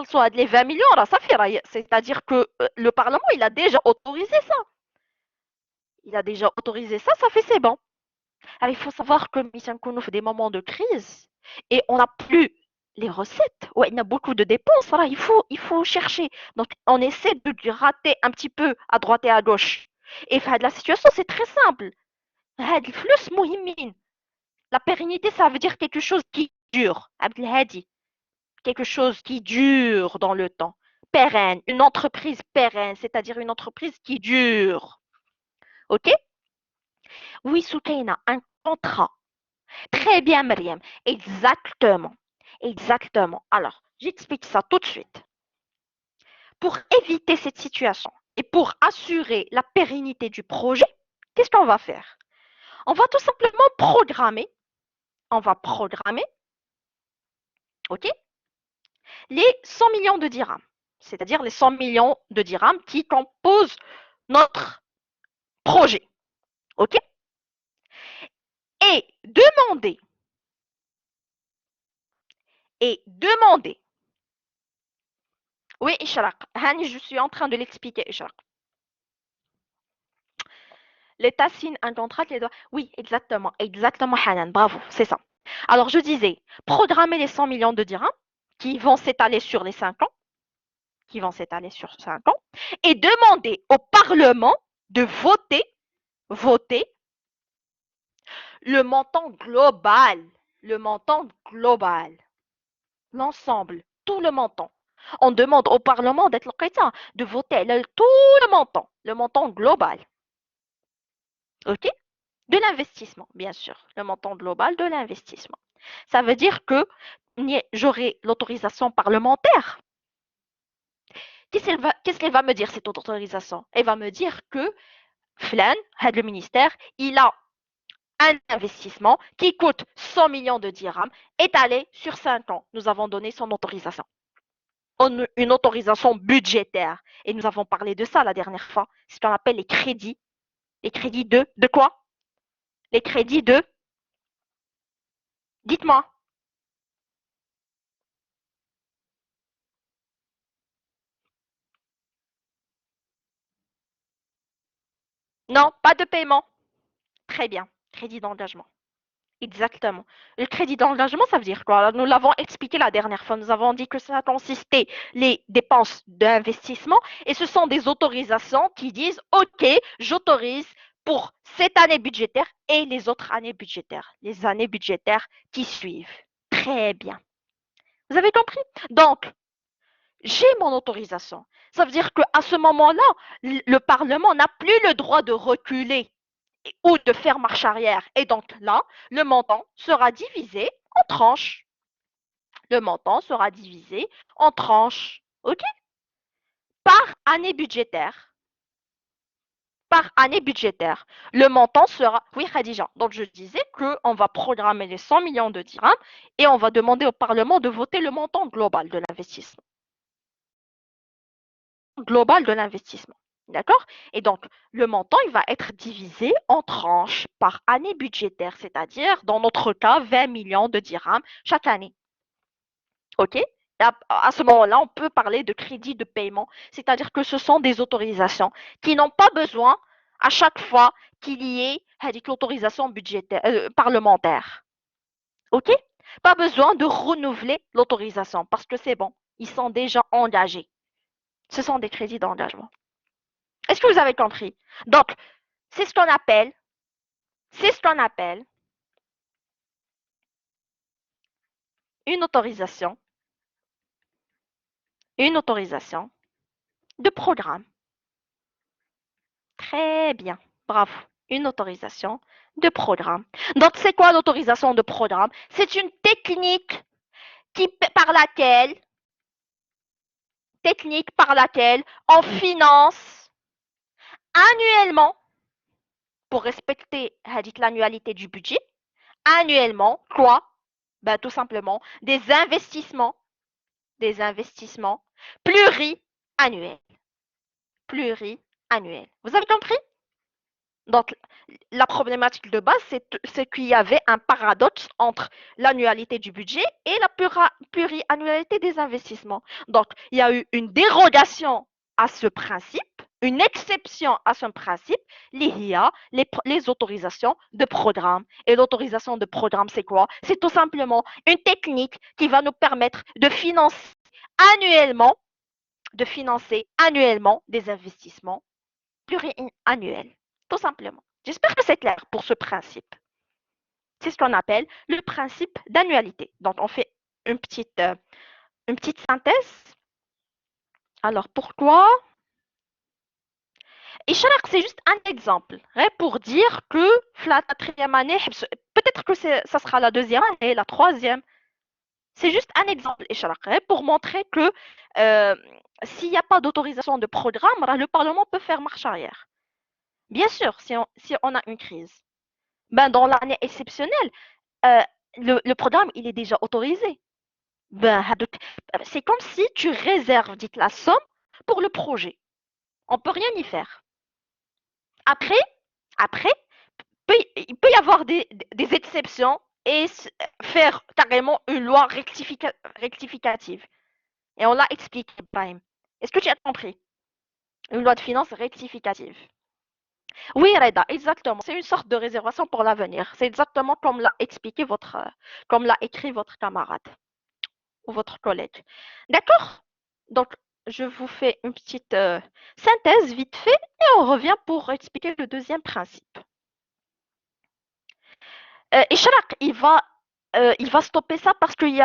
Soit les 20 millions, ça fait. C'est-à-dire que le Parlement, il a déjà autorisé ça. Il a déjà autorisé ça, ça fait c'est bon. Alors, il faut savoir que Mission Kuno fait des moments de crise et on n'a plus les recettes. Ouais, il y a beaucoup de dépenses. Alors, il faut chercher. Donc, on essaie de rater un petit peu à droite et à gauche. Et la situation, c'est très simple. La pérennité, ça veut dire quelque chose qui dure. Abdelhadi. Quelque chose qui dure dans le temps. Pérenne. Une entreprise pérenne, c'est-à-dire une entreprise qui dure. OK? Oui, Soukaina, un contrat. Très bien, Myriam. Exactement. Exactement. Alors, j'explique ça tout de suite. Pour éviter cette situation et pour assurer la pérennité du projet, qu'est-ce qu'on va faire? On va tout simplement programmer. On va programmer, OK, les 100 millions de dirhams. C'est-à-dire les 100 millions de dirhams qui composent notre projet. OK? Et demander, et demander. Oui, Ishraq. Hani, je suis en train de l'expliquer, Ishraq. L'État signe un contrat qui doit. Oui, exactement, exactement, Hanan, bravo, c'est ça. Alors, je disais, programmer les 100 millions de dirhams qui vont s'étaler sur les 5 ans, qui vont s'étaler sur 5 ans, et demander au Parlement de voter le montant global, le montant global, l'ensemble, tout le montant. On demande au Parlement d'être de voter tout le montant global. OK? De l'investissement, bien sûr, le montant global de l'investissement. Ça veut dire que j'aurai l'autorisation parlementaire. Qu'est-ce qu'elle va me dire, cette autorisation? Elle va me dire que Flan, le ministère, il a un investissement qui coûte 100 millions de dirhams étalé sur 5 ans. Nous avons donné son autorisation. Une autorisation budgétaire. Et nous avons parlé de ça la dernière fois. C'est ce qu'on appelle les crédits. Les crédits de quoi? Les crédits de. Dites-moi. Non, pas de paiement. Très bien. Crédit d'engagement. Exactement. Le crédit d'engagement, ça veut dire quoi? Nous l'avons expliqué la dernière fois. Nous avons dit que ça consistait les dépenses d'investissement et ce sont des autorisations qui disent OK, j'autorise pour cette année budgétaire et les autres années budgétaires, les années budgétaires qui suivent. Très bien. Vous avez compris? Donc, j'ai mon autorisation. Ça veut dire qu'à ce moment-là, le Parlement n'a plus le droit de reculer ou de faire marche arrière. Et donc là, le montant sera divisé en tranches. Le montant sera divisé en tranches, OK? Par année budgétaire. par année budgétaire. Le montant sera... Oui, Khadija. Donc, je disais qu'on va programmer les 100 millions de dirhams et on va demander au Parlement de voter le montant global de l'investissement. Global de l'investissement. D'accord? Et donc, le montant, il va être divisé en tranches par année budgétaire, c'est-à-dire, dans notre cas, 20 millions de dirhams chaque année. OK? Et à ce moment-là, on peut parler de crédit de paiement, c'est-à-dire que ce sont des autorisations qui n'ont pas besoin à chaque fois qu'il y ait l'autorisation budgétaire, parlementaire. OK? Pas besoin de renouveler l'autorisation parce que c'est bon, ils sont déjà engagés. Ce sont des crédits d'engagement. Est-ce que vous avez compris? Donc, c'est ce qu'on appelle, c'est ce qu'on appelle une autorisation, une autorisation de programme. Très bien, bravo. Une autorisation de programme. Donc, c'est quoi l'autorisation de programme? C'est une technique par laquelle on finance annuellement, pour respecter l'annualité du budget, annuellement, quoi? Ben, tout simplement, des investissements pluriannuels. Pluriannuels. Vous avez compris? Donc, la problématique de base, c'est qu'il y avait un paradoxe entre l'annualité du budget et la pluriannualité des investissements. Donc, il y a eu une dérogation à ce principe, une exception à ce principe, les autorisations de programme. Et l'autorisation de programme, c'est quoi? C'est tout simplement une technique qui va nous permettre annuellement, de financer annuellement des investissements pluriannuel, tout simplement. J'espère que c'est clair pour ce principe. C'est ce qu'on appelle le principe d'annualité. Donc, on fait une petite synthèse. Alors, pourquoi? Et c'est juste un exemple pour dire que la quatrième année, peut-être que ça sera la deuxième année, la troisième. C'est juste un exemple pour montrer que s'il n'y a pas d'autorisation de programme, le Parlement peut faire marche arrière. Bien sûr, si on a une crise. Ben, dans l'année exceptionnelle, euh, le programme, il est déjà autorisé. Ben, c'est comme si tu réserves, dites la somme pour le projet. On ne peut rien y faire. Après, après, il peut y avoir des exceptions et faire carrément une loi rectificative. Et on l'a expliqué, Ibrahim. Est-ce que tu as compris? Une loi de finances rectificative. Oui, Reda, exactement. C'est une sorte de réservation pour l'avenir. C'est exactement comme l'a expliqué comme l'a écrit votre camarade ou votre collègue. D'accord? Donc, je vous fais une petite synthèse vite fait et on revient pour expliquer le deuxième principe. Ishraq, il va stopper ça parce il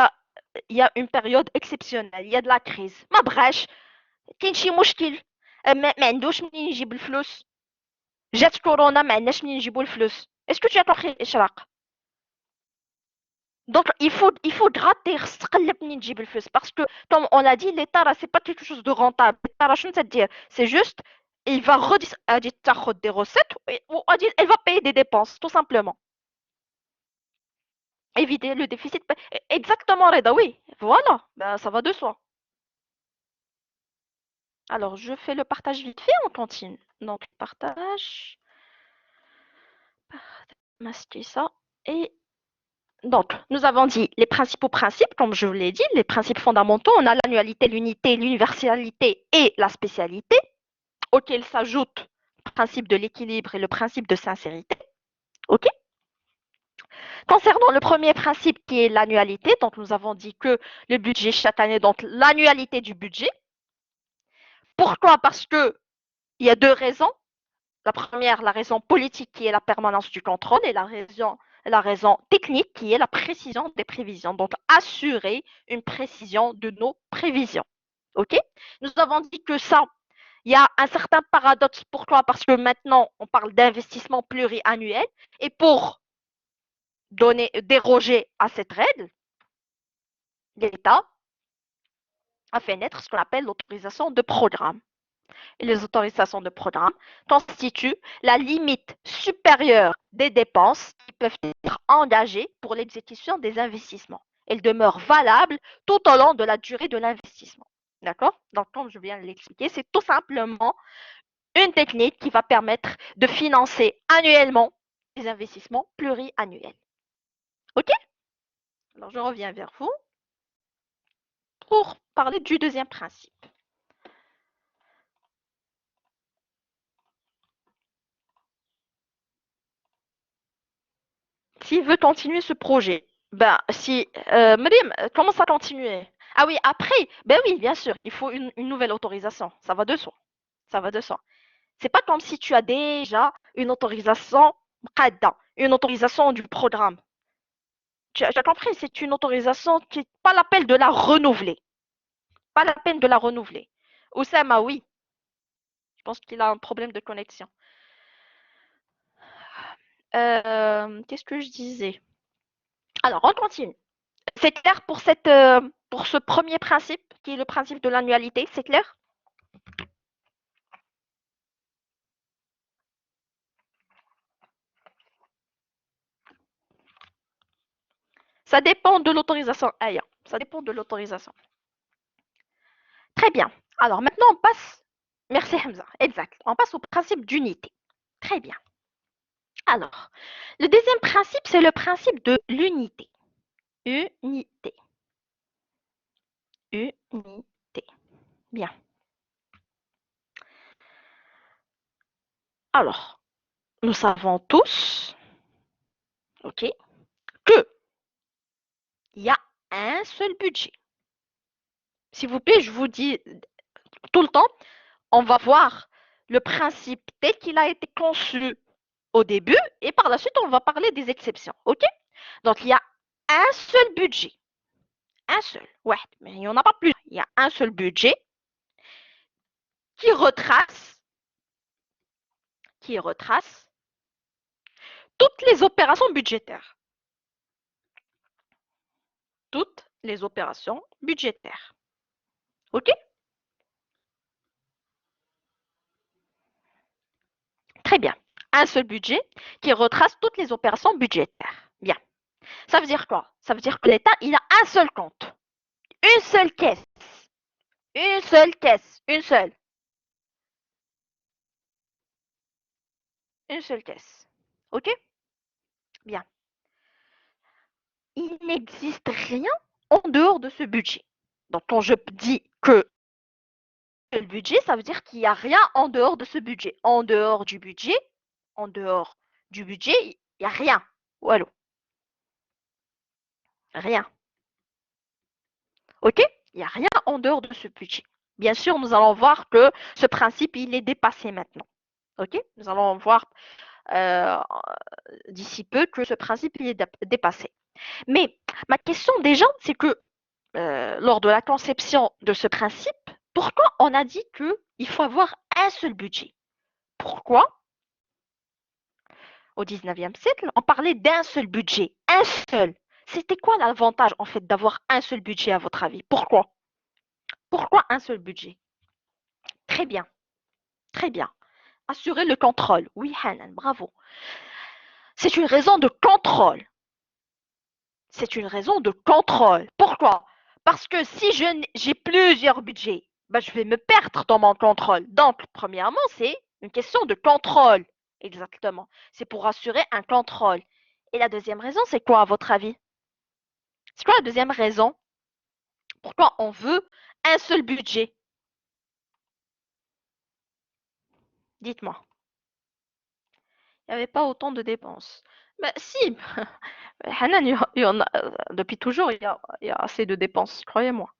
y a une période exceptionnelle. Il y a de la crise. ما بغاش كاين شي مشكل ما عندوش منين يجيب الفلوس. جات كورونا ما عندناش منين نجيبوا الفلوس. Est-ce que tu as compris, Ishraq? Donc, il faut gratter, parce que, comme on l'a dit, l'État, c'est pas quelque chose de rentable. L'État, c'est juste, il va redistribuer des recettes, ou elle va payer des dépenses, tout simplement. Éviter le déficit. Exactement, Reda, oui. Voilà, ben, ça va de soi. Alors, je fais le partage vite fait, on continue. Donc, partage, masquer ça, et donc, nous avons dit les principaux principes, comme je vous l'ai dit, les principes fondamentaux. On a l'annualité, l'unité, l'universalité et la spécialité, auxquels s'ajoutent le principe de l'équilibre et le principe de sincérité. OK? Concernant le premier principe qui est l'annualité, donc nous avons dit que le budget chaque année, donc l'annualité du budget. Pourquoi? Parce qu'il y a deux raisons. La première, la raison politique qui est la permanence du contrôle et la raison technique qui est la précision des prévisions. Donc, assurer une précision de nos prévisions. OK? Nous avons dit que ça, il y a un certain paradoxe. Pourquoi? Parce que maintenant, on parle d'investissement pluriannuel et pour déroger à cette règle, l'État a fait naître ce qu'on appelle l'autorisation de programme. et les autorisations de programme constituent la limite supérieure des dépenses qui peuvent être engagées pour l'exécution des investissements. Elles demeurent valables tout au long de la durée de l'investissement. D'accord? Donc, comme je viens de l'expliquer, c'est tout simplement une technique qui va permettre de financer annuellement des investissements pluriannuels. OK? Alors, je reviens vers vous pour parler du deuxième principe. S'il veut continuer ce projet, ben, si, Mrim, commence à continuer. Ah oui, après, ben oui, bien sûr, il faut une nouvelle autorisation. Ça va de soi. Ça va de soi. C'est pas comme si tu as déjà une autorisation, une autorisation du programme. Tu as compris, c'est une autorisation qui n'est pas la peine de la renouveler. Pas la peine de la renouveler. Oussama, oui, je pense qu'il a un problème de connexion. Qu'est-ce que je disais? Alors, on continue. C'est clair pour ce premier principe, qui est le principe de l'annualité, c'est clair? Ça dépend de l'autorisation Aya. Ça dépend de l'autorisation. Très bien. Alors maintenant, on passe. Merci Hamza. Exact. On passe au principe d'unité. Très bien. Alors, le deuxième principe, c'est le principe de l'unité. Unité. Unité. Bien. Alors, nous savons tous, ok, que il y a un seul budget. S'il vous plaît, je vous dis tout le temps, on va voir le principe tel qu'il a été conçu au début et par la suite, on va parler des exceptions. OK? Donc, il y a un seul budget. Un seul. Ouais, mais il n'y en a pas plus. Il y a un seul budget qui retrace, qui retrace toutes les opérations budgétaires. Toutes les opérations budgétaires. OK? Très bien. Un seul budget qui retrace toutes les opérations budgétaires. Bien. Ça veut dire quoi? Ça veut dire que l'État, il a un seul compte. Une seule caisse. Une seule caisse. Une seule. Une seule caisse. OK? Bien. Il n'existe rien en dehors de ce budget. Donc, quand je dis que le budget, ça veut dire qu'il n'y a rien en dehors de ce budget. En dehors du budget, il n'y a rien. Ou allô? Rien. OK? Il n'y a rien en dehors de ce budget. Bien sûr, nous allons voir que ce principe, il est dépassé maintenant. OK? Nous allons voir euh, d'ici peu que ce principe, il est dépassé. Mais ma question déjà, c'est que lors de la conception de ce principe, pourquoi on a dit qu'il faut avoir un seul budget? Pourquoi, au 19e siècle, on parlait d'un seul budget? Un seul. C'était quoi l'avantage en fait d'avoir un seul budget à votre avis? Pourquoi? Pourquoi un seul budget? Très bien, très bien. Assurer le contrôle. Oui, Hanan, bravo. C'est une raison de contrôle. C'est une raison de contrôle. Pourquoi? Parce que si j'ai plusieurs budgets, ben, je vais me perdre dans mon contrôle. Donc, premièrement, c'est une question de contrôle. Exactement. C'est pour assurer un contrôle. Et la deuxième raison, c'est quoi à votre avis? C'est quoi la deuxième raison? Pourquoi on veut un seul budget? Dites-moi. Il n'y avait pas autant de dépenses. Ben si, Hanan, il y en a, depuis toujours, il y a assez de dépenses, croyez-moi.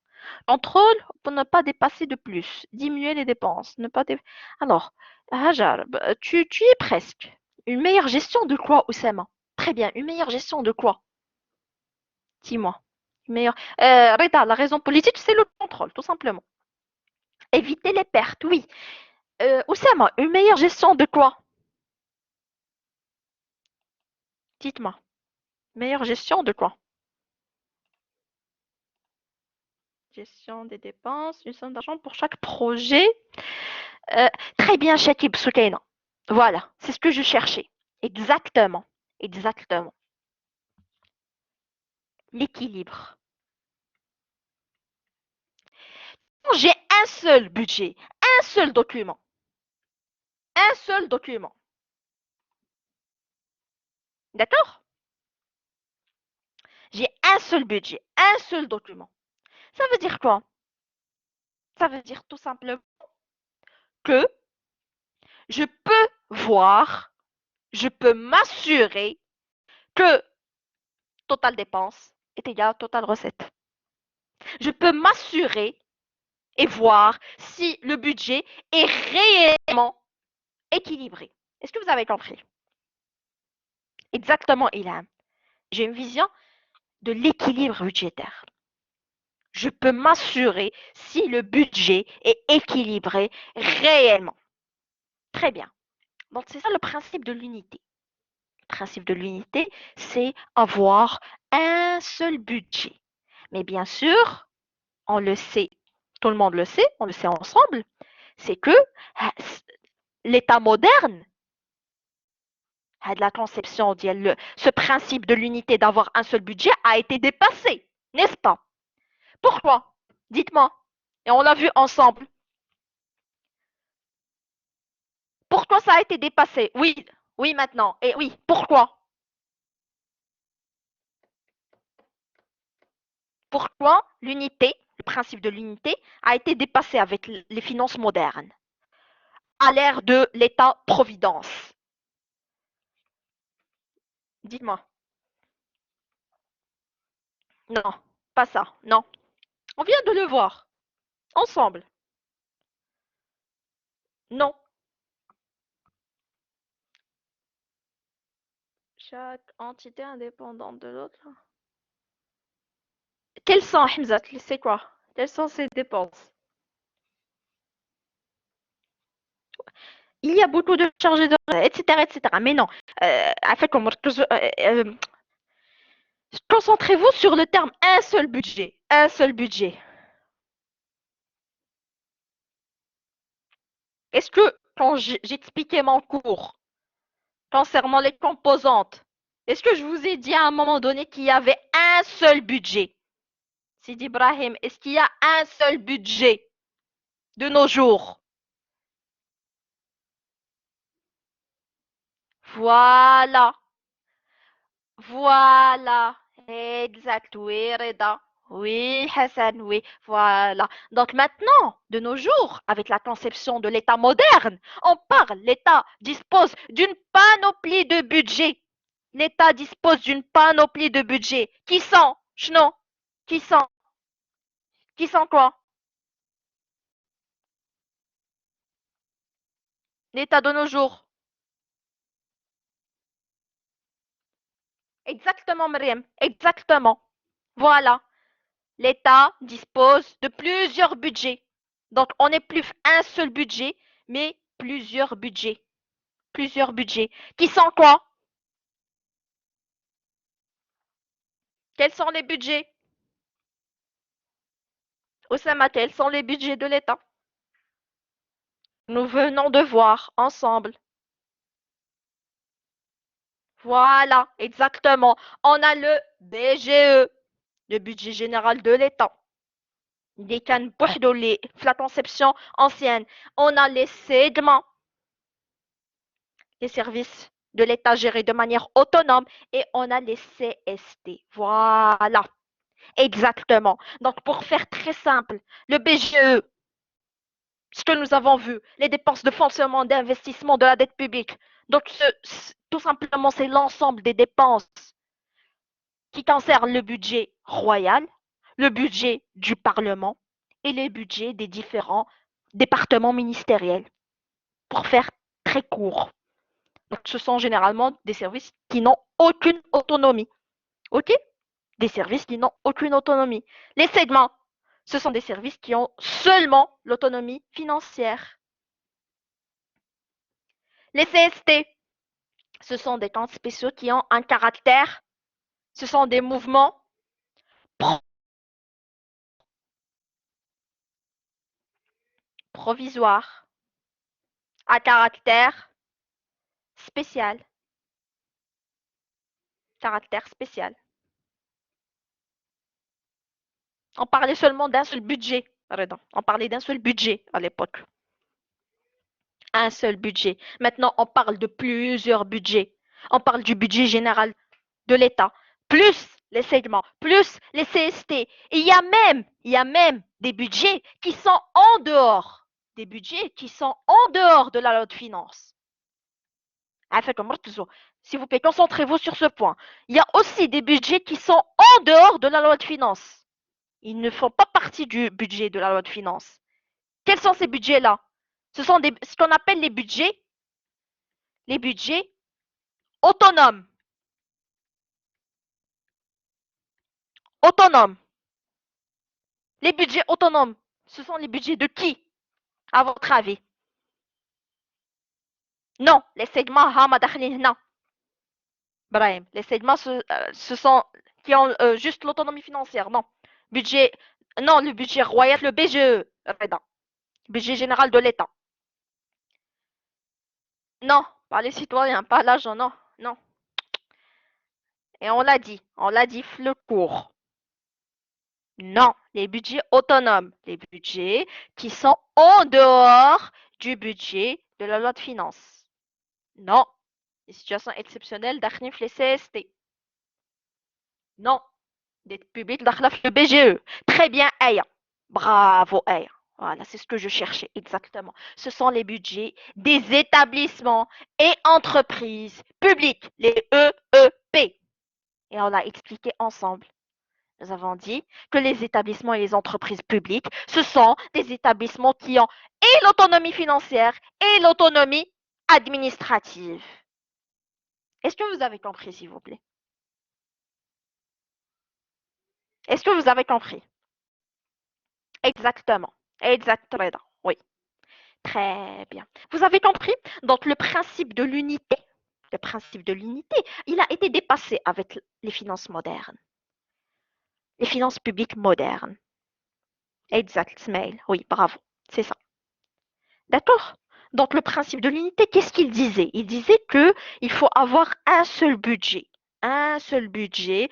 Contrôle pour ne pas dépasser de plus. Diminuer les dépenses. Ne pas dé- Alors, Hajar, bah, tu y es presque. Une meilleure gestion de quoi, Oussama? Très bien, une meilleure gestion de quoi? Dis-moi. Une meilleure... Reda, la raison politique, c'est le contrôle, tout simplement. Éviter les pertes, oui. Oussama, une meilleure gestion de quoi? Dites-moi. Meilleure gestion de quoi? Gestion des dépenses, une somme d'argent pour chaque projet. Euh, Très bien, Shakib Soukaina. Voilà, c'est ce que je cherchais. Exactement. Exactement. L'équilibre. J'ai un seul budget, un seul document, un seul document. D'accord? J'ai un seul budget, un seul document. Ça veut dire quoi? Ça veut dire tout simplement que je peux voir, je peux m'assurer que total dépense est égal à total recette. Je peux m'assurer et voir si le budget est réellement équilibré. Est-ce que vous avez compris? Exactement, Ilham. J'ai une vision de l'équilibre budgétaire. Je peux m'assurer si le budget est équilibré réellement. Très bien. Donc, c'est ça le principe de l'unité. Le principe de l'unité, c'est avoir un seul budget. Mais bien sûr, on le sait, tout le monde le sait, on le sait ensemble, c'est que l'État moderne, la conception, ce principe de l'unité d'avoir un seul budget a été dépassé, n'est-ce pas? Pourquoi? Dites-moi. Et on l'a vu ensemble. Pourquoi ça a été dépassé? Oui, oui maintenant. Et oui, pourquoi? Pourquoi l'unité, le principe de l'unité, a été dépassé avec les finances modernes, à l'ère de l'État-providence? Dites-moi. Non, pas ça. Non. On vient de le voir. Ensemble. Non. Chaque entité indépendante de l'autre. Quelles sont, Hamzat? C'est quoi? Quelles sont ces dépenses? Il y a beaucoup de chargés de etc., etc. Mais non. En fait, concentrez-vous sur le terme un seul budget. Un seul budget. Est-ce que quand j'expliquais mon cours concernant les composantes, est-ce que je vous ai dit à un moment donné qu'il y avait un seul budget? Sidi Ibrahim, est-ce qu'il y a un seul budget de nos jours? Voilà. Voilà. Exact. Oui, Reda. Oui, Hassan, oui, voilà. Donc maintenant, de nos jours, avec la conception de l'État moderne, on parle, l'État dispose d'une panoplie de budgets. L'État dispose d'une panoplie de budgets. Qui sont? Chnon? Qui sont? Qui sont quoi? L'État de nos jours. Exactement, Myriam. Exactement. Voilà. L'État dispose de plusieurs budgets. Donc, on n'est plus un seul budget, mais plusieurs budgets. Plusieurs budgets. Qui sont quoi? Quels sont les budgets? Oussama, quels sont les budgets de l'État? Nous venons de voir ensemble. Voilà, exactement. On a le BGE, le budget général de l'État. Des cannes la conception ancienne. On a les segments, les services de l'État gérés de manière autonome, et on a les CST. Voilà, exactement. Donc, pour faire très simple, le BGE, ce que nous avons vu, les dépenses de fonctionnement, d'investissement de la dette publique. Donc, tout simplement, c'est l'ensemble des dépenses qui concernent le budget royal, le budget du Parlement et les budgets des différents départements ministériels. Pour faire très court. Donc, ce sont généralement des services qui n'ont aucune autonomie. OK? Des services qui n'ont aucune autonomie. Les segments, ce sont des services qui ont seulement l'autonomie financière. Les CST, ce sont des comptes spéciaux qui ont un caractère, ce sont des mouvements provisoires. à caractère spécial. Caractère spécial. On parlait seulement d'un seul budget. Pardon. On parlait d'un seul budget à l'époque. Un seul budget. Maintenant, on parle de plusieurs budgets. On parle du budget général de l'État, plus les segments, plus les CST. Et il y a même des budgets qui sont en dehors. Des budgets qui sont en dehors de la loi de finances. S'il vous plaît, concentrez-vous sur ce point. Il y a aussi des budgets qui sont en dehors de la loi de finances. Ils ne font pas partie du budget de la loi de finances. Quels sont ces budgets-là? Ce sont ce qu'on appelle les budgets autonomes. Autonomes. Les budgets autonomes, ce sont les budgets de qui, à votre avis? Non, les segments هما داخلين هنا. Brahim, les segments ce sont qui ont juste l'autonomie financière. Non, budget, non, le budget royal, le BGE, budget général de l'État. Non, pas les citoyens, pas l'argent, non, non. Et on l'a dit, le cours. Non, les budgets autonomes, les budgets qui sont en dehors du budget de la loi de finances. Non, les situations exceptionnelles داخلين في les CST. Non, dette publique داخله في le BGE. Très bien, Aya. Bravo, Aya. Voilà, c'est ce que je cherchais exactement. Ce sont les budgets des établissements et entreprises publiques, les EEP. Et on l'a expliqué ensemble. Nous avons dit que les établissements et les entreprises publiques, ce sont des établissements qui ont et l'autonomie financière et l'autonomie administrative. Est-ce que vous avez compris, s'il vous plaît? Est-ce que vous avez compris? Exactement. Exactement. Oui. Très bien. Vous avez compris? Donc, le principe de l'unité, il a été dépassé avec les finances modernes, les finances publiques modernes. Exact, Smail. Oui, bravo. C'est ça. D'accord? Donc, le principe de l'unité, qu'est-ce qu'il disait? Il disait que il faut avoir un seul budget. Un seul budget.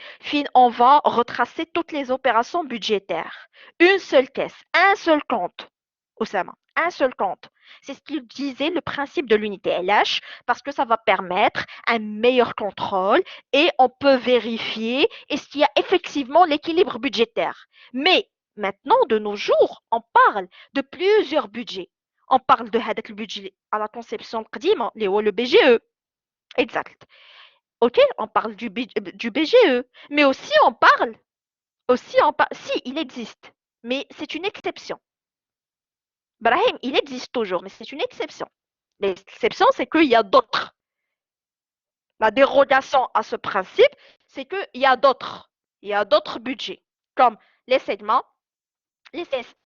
On va retracer toutes les opérations budgétaires. Une seule caisse, un seul compte. Oussama, un seul compte. C'est ce qu'il disait, le principe de l'unité LH, parce que ça va permettre un meilleur contrôle et on peut vérifier est-ce qu'il y a effectivement l'équilibre budgétaire. Mais maintenant, de nos jours, on parle de plusieurs budgets. On parle de هذاك le budget à la conception القديمة اللي هو le BGE. Exact. Ok, on parle du BGE, mais si, il existe, mais c'est une exception. Brahim, il existe toujours, mais c'est une exception. L'exception, c'est qu'il y a d'autres. La dérogation à ce principe, c'est qu'il y a d'autres. Il y a d'autres budgets, comme les segments, les CST.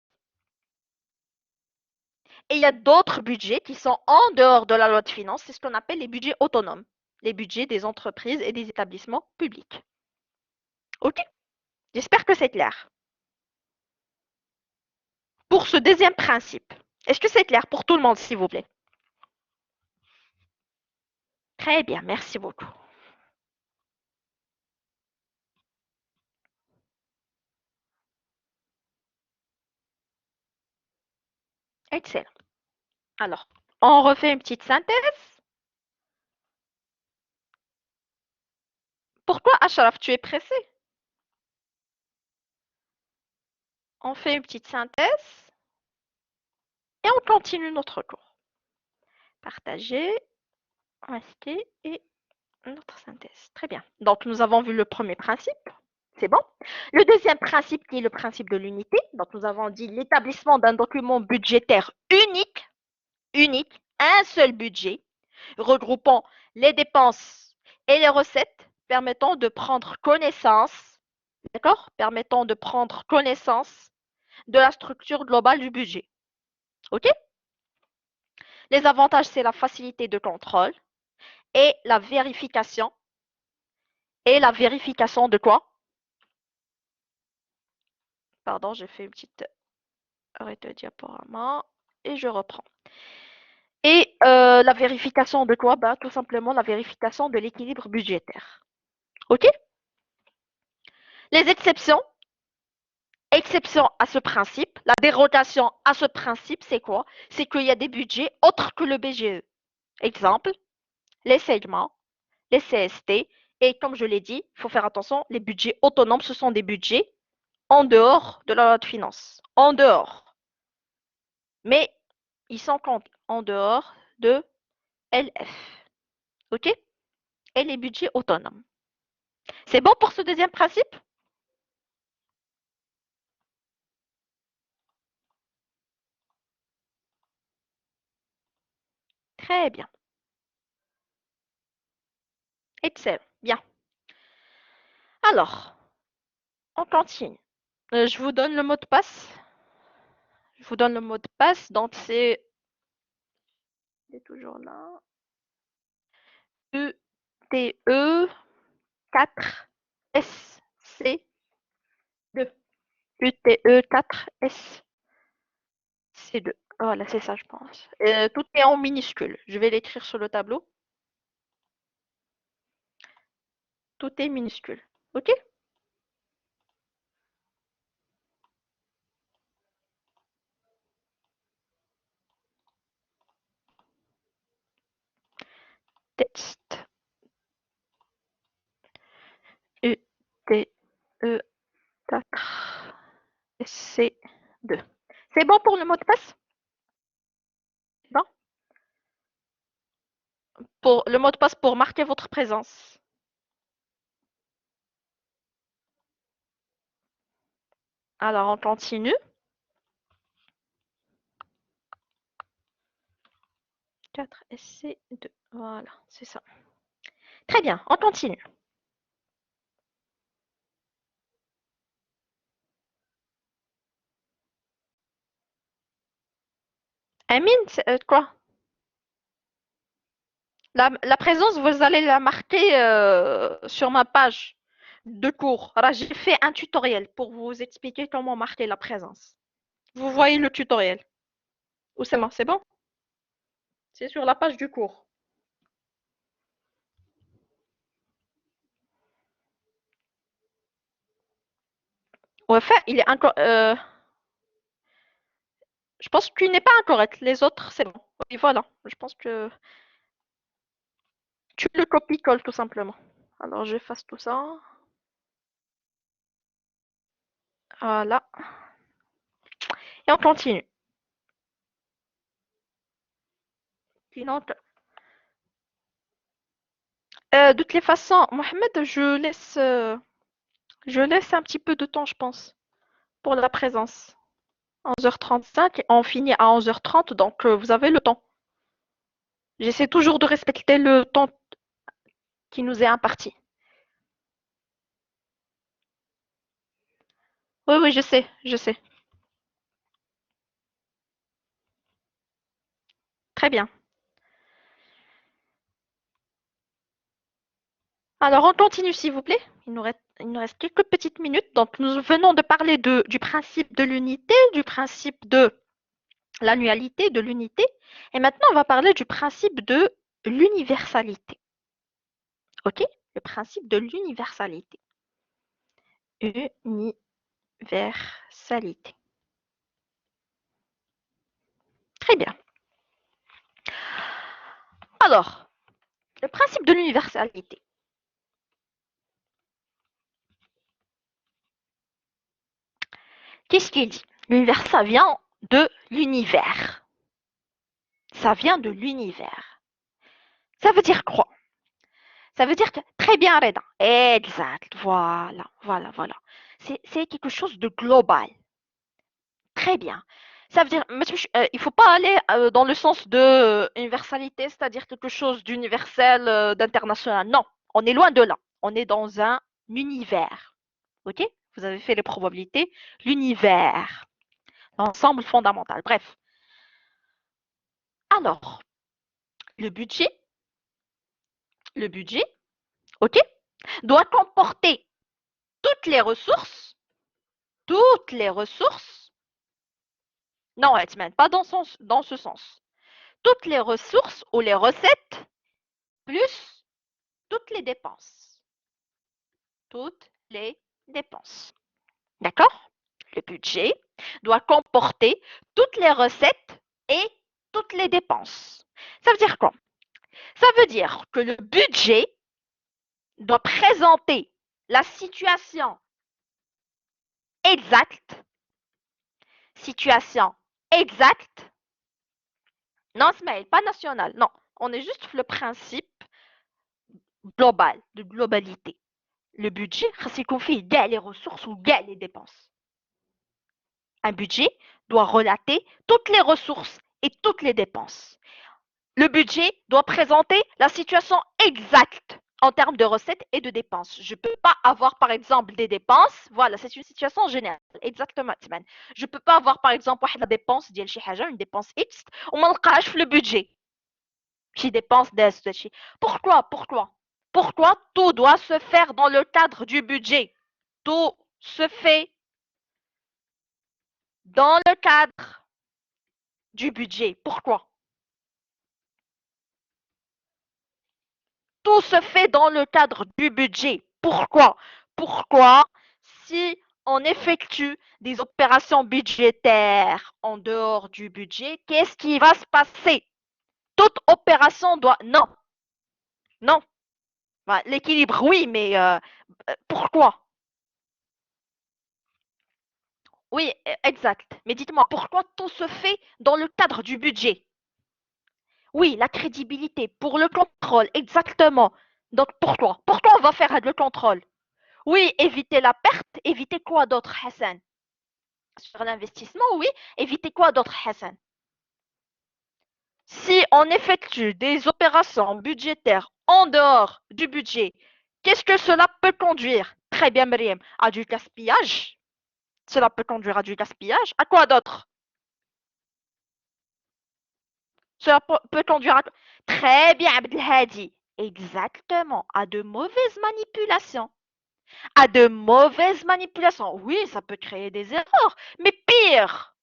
Et il y a d'autres budgets qui sont en dehors de la loi de finances, c'est ce qu'on appelle les budgets autonomes, les budgets des entreprises et des établissements publics. Ok? J'espère que c'est clair. Pour ce deuxième principe, est-ce que c'est clair pour tout le monde, s'il vous plaît? Très bien, merci beaucoup. Excellent. Alors, on refait une petite synthèse. Pourquoi, Ashraf, tu es pressé? On fait une petite synthèse et on continue notre cours. Partager, rester et notre synthèse. Très bien. Donc, nous avons vu le premier principe. C'est bon. Le deuxième principe qui est le principe de l'unité. Donc, nous avons dit l'établissement d'un document budgétaire unique, un seul budget, regroupant les dépenses et les recettes, permettant de prendre connaissance, d'accord? Permettant de prendre connaissance de la structure globale du budget. OK? Les avantages, c'est la facilité de contrôle et la vérification. Et la vérification de quoi? Pardon, j'ai fait une petite arrêt de diaporama et je reprends. Et la vérification de quoi? Bah, tout simplement la vérification de l'équilibre budgétaire. OK? Les exceptions à ce principe, la dérogation à ce principe, c'est quoi? C'est qu'il y a des budgets autres que le BGE. Exemple, les segments, les CST, et comme je l'ai dit, il faut faire attention, les budgets autonomes, ce sont des budgets en dehors de la loi de finances. En dehors. Mais ils sont en dehors de LF. OK? Et les budgets autonomes. C'est bon pour ce deuxième principe? Très bien. Excellent. Bien. Alors, on continue. Je vous donne le mot de passe. Je vous donne le mot de passe. Donc, c'est toujours là. UTE 4 SC2. UTE 4 SC2. Voilà, c'est ça, je pense. Tout est en minuscule. Je vais l'écrire sur le tableau. Tout est minuscule. OK? Texte. UTE 4 SC2. C'est bon pour le mot de passe? Bon. Pour le mot de passe pour marquer votre présence. Alors, on continue. 4SC2. Voilà, c'est ça. Très bien, on continue. Amine, quoi? La présence, vous allez la marquer sur ma page de cours. Alors, j'ai fait un tutoriel pour vous expliquer comment marquer la présence. Vous voyez le tutoriel. Ou c'est bon, c'est bon? C'est sur la page du cours. Enfin, il est encore. Je pense qu'il n'est pas incorrect. Les autres, c'est bon. Et voilà. Je pense que tu le copies-colles tout simplement. Alors, j'efface tout ça. Voilà. Et on continue. Sinon, de toutes les façons, Mohamed, je laisse un petit peu de temps, je pense, pour la présence. 11h35, on finit à 11h30, donc vous avez le temps. J'essaie toujours de respecter le temps qui nous est imparti. Oui, oui, je sais, je sais. Très bien. Alors, on continue, s'il vous plaît. Il nous reste quelques petites minutes. Donc, nous venons de parler du principe de l'unité, du principe de l'annualité, de l'unité. Et maintenant, on va parler du principe de l'universalité. OK? Le principe de l'universalité. Universalité. Très bien. Alors, le principe de l'universalité. Qu'est-ce qu'il dit? L'univers, ça vient de l'univers. Ça vient de l'univers. Ça veut dire quoi? Ça veut dire que très bien, Reda. Exact. Voilà, voilà, voilà. C'est quelque chose de global. Très bien. Ça veut dire, il faut pas aller dans le sens de universalité, c'est-à-dire quelque chose d'universel, d'international. Non, on est loin de là. On est dans un univers. Ok? Vous avez fait les probabilités. L'univers, l'ensemble fondamental. Bref. Alors, le budget, le budget, ok, doit comporter toutes les ressources, toutes les ressources. Non, Edmond, pas dans ce sens. toutes les ressources ou les recettes plus toutes les dépenses. Toutes les dépenses. D'accord? Le budget doit comporter toutes les recettes et toutes les dépenses. Ça veut dire quoi? Ça veut dire que le budget doit présenter la situation exacte, situation exacte, non, Smaïl, pas national, non, on est juste le principe global, de globalité. Le budget, c'est qu'on fait les ressources ou les dépenses. Un budget doit relater toutes les ressources et toutes les dépenses. Le budget doit présenter la situation exacte en termes de recettes et de dépenses. Je ne peux pas avoir, par exemple, des dépenses. Voilà, c'est une situation générale. Exactement. Je ne peux pas avoir, par exemple, une dépense, une dépense X, ou le budget. Qui dépense des. Pourquoi tout doit se faire dans le cadre du budget? Tout se fait dans le cadre du budget. Pourquoi? Tout se fait dans le cadre du budget. Pourquoi? Pourquoi, si on effectue des opérations budgétaires en dehors du budget, qu'est-ce qui va se passer? Toute opération doit. Non, non. L'équilibre, oui, mais pourquoi? Oui, exact. Mais dites-moi, pourquoi tout se fait dans le cadre du budget? Oui, la crédibilité, pour le contrôle, exactement. Donc pourquoi? Pourquoi on va faire le contrôle? Oui, éviter la perte, éviter quoi d'autre, Hassan? Sur l'investissement, oui, éviter quoi d'autre, Hassan? Si on effectue des opérations budgétaires en dehors du budget, qu'est-ce que cela peut conduire? Très bien, Myriam, à du gaspillage. Cela peut conduire à du gaspillage. À quoi d'autre? Cela peut conduire à. Très bien, Abdelhadi. Exactement, à de mauvaises manipulations. À de mauvaises manipulations. Oui, ça peut créer des erreurs, mais pire,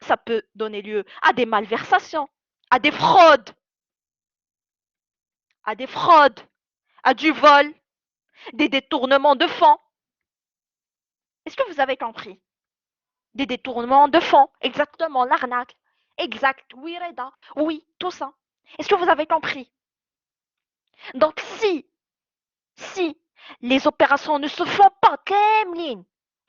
ça peut donner lieu à des malversations, à des fraudes, à des fraudes, à du vol, des détournements de fonds. Est-ce que vous avez compris? Des détournements de fonds, exactement, l'arnaque. Exact, oui, Reda, oui, tout ça. Est-ce que vous avez compris? Donc, si les opérations ne se font pas comme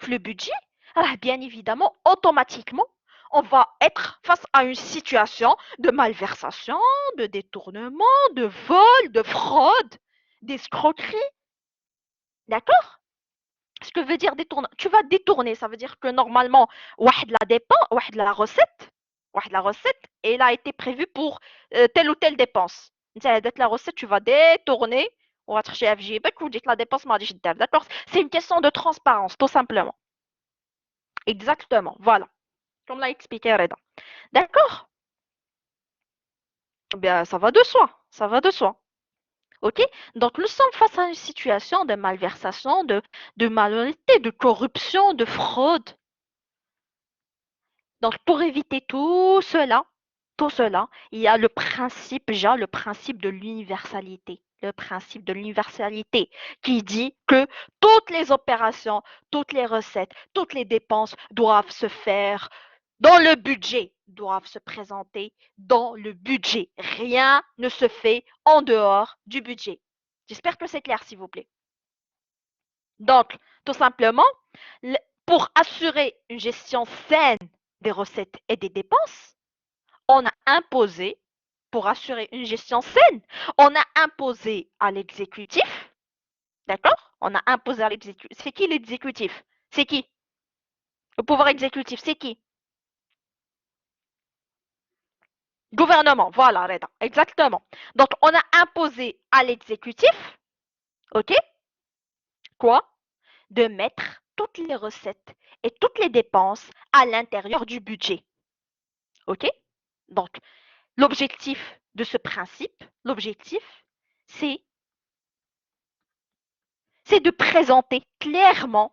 le budget, alors bien évidemment, automatiquement, on va être face à une situation de malversation, de détournement, de vol, de fraude, d'escroquerie. D'accord? Ce que veut dire détourner? Tu vas détourner, ça veut dire que normalement, la dépense, la recette, la recette, elle a été prévue pour telle ou telle dépense. La recette, tu vas détourner ou va chercher FJBek ou dire que la dépense m'a dit d'accord? C'est une question de transparence, tout simplement. Exactement, voilà. Comme l'a expliqué Reda. D'accord? Bien, ça va de soi. Ça va de soi. OK? Donc, nous sommes face à une situation de malversation, de malhonnêteté, de corruption, de fraude. Donc, pour éviter tout cela, il y a le principe, déjà, le principe de l'universalité. Le principe de l'universalité qui dit que toutes les opérations, toutes les recettes, toutes les dépenses doivent se faire dans le budget, doivent se présenter dans le budget. Rien ne se fait en dehors du budget. J'espère que c'est clair, s'il vous plaît. Donc, tout simplement, pour assurer une gestion saine des recettes et des dépenses, on a imposé, pour assurer une gestion saine, on a imposé à l'exécutif, d'accord? On a imposé à l'exécutif. C'est qui l'exécutif? C'est qui? Le pouvoir exécutif, c'est qui? Gouvernement, voilà, Reda, exactement. Donc, on a imposé à l'exécutif, ok, quoi? De mettre toutes les recettes et toutes les dépenses à l'intérieur du budget, ok? Donc, l'objectif de ce principe, l'objectif, c'est c'est de présenter clairement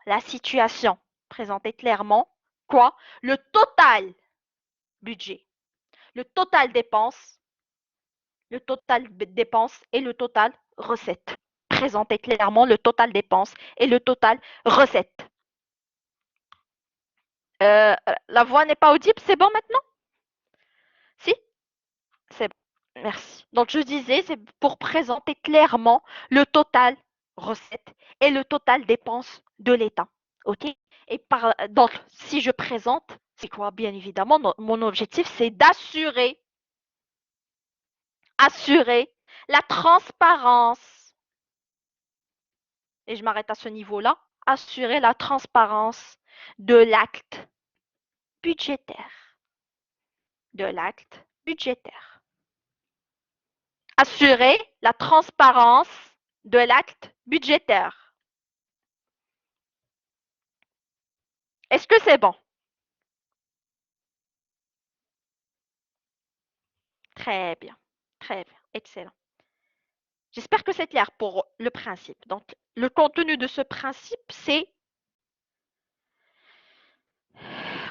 la situation, présenter clairement quoi? Le total budget, le total dépense, et le total recette. Présenter clairement le total dépense et le total recette. Euh, la voix n'est pas audible, c'est bon maintenant? Si? C'est bon. Merci. Donc je disais, c'est pour présenter clairement le total recette et le total dépense de l'État. OK? Et donc, si je présente, c'est quoi? Bien évidemment, mon objectif, c'est assurer la transparence. Et je m'arrête à ce niveau-là. Assurer la transparence de l'acte budgétaire. De l'acte budgétaire. Assurer la transparence de l'acte budgétaire. Est-ce que c'est bon? Très bien. Très bien. Excellent. J'espère que c'est clair pour le principe. Donc, le contenu de ce principe, c'est...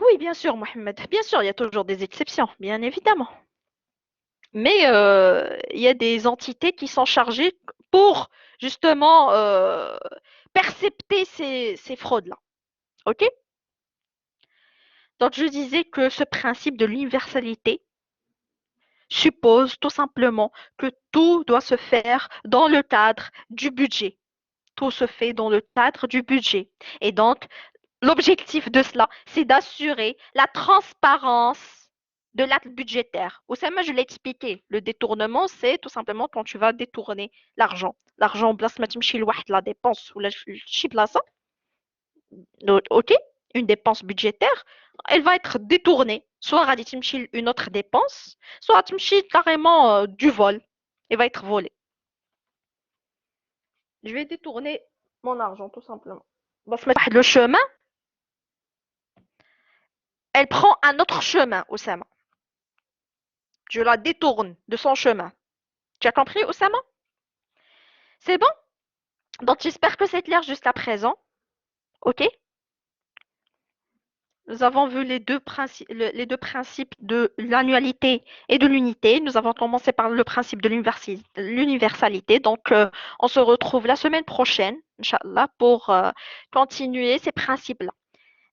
Oui, bien sûr, Mohamed. Bien sûr, il y a toujours des exceptions, bien évidemment. Mais il y a des entités qui sont chargées pour justement percepter ces fraudes-là. OK? Donc, je disais que ce principe de l'universalité suppose tout simplement que tout doit se faire dans le cadre du budget. Tout se fait dans le cadre du budget. Et donc, l'objectif de cela, c'est d'assurer la transparence de l'acte budgétaire. Oussama, je l'ai expliqué. Le détournement, c'est tout simplement quand tu vas détourner l'argent. L'argent, بلاص ما تمشي لواحد la dépense ولا شي بلاصة. OK? Une dépense budgétaire, elle va être détournée. Soit غادي تمشي une autre dépense, soit تمشي carrément du vol. Elle va être volée. Je vais détourner mon argent, tout simplement. On va se mettre le chemin. Elle prend un autre chemin, Oussama. Je la détourne de son chemin. Tu as compris, Oussama? C'est bon? Donc, j'espère que c'est clair jusqu'à présent. OK? Nous avons vu les deux principes de l'annualité et de l'unité. Nous avons commencé par le principe de l'universalité. Donc, on se retrouve la semaine prochaine, Inch'Allah, pour continuer ces principes-là.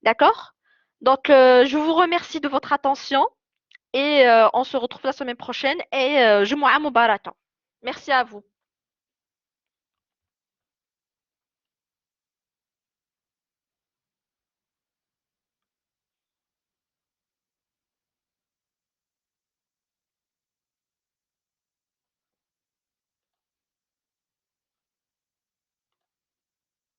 D'accord? Donc, je vous remercie de votre attention et on se retrouve la semaine prochaine et Jumu'ah Mubaraka. Merci à vous.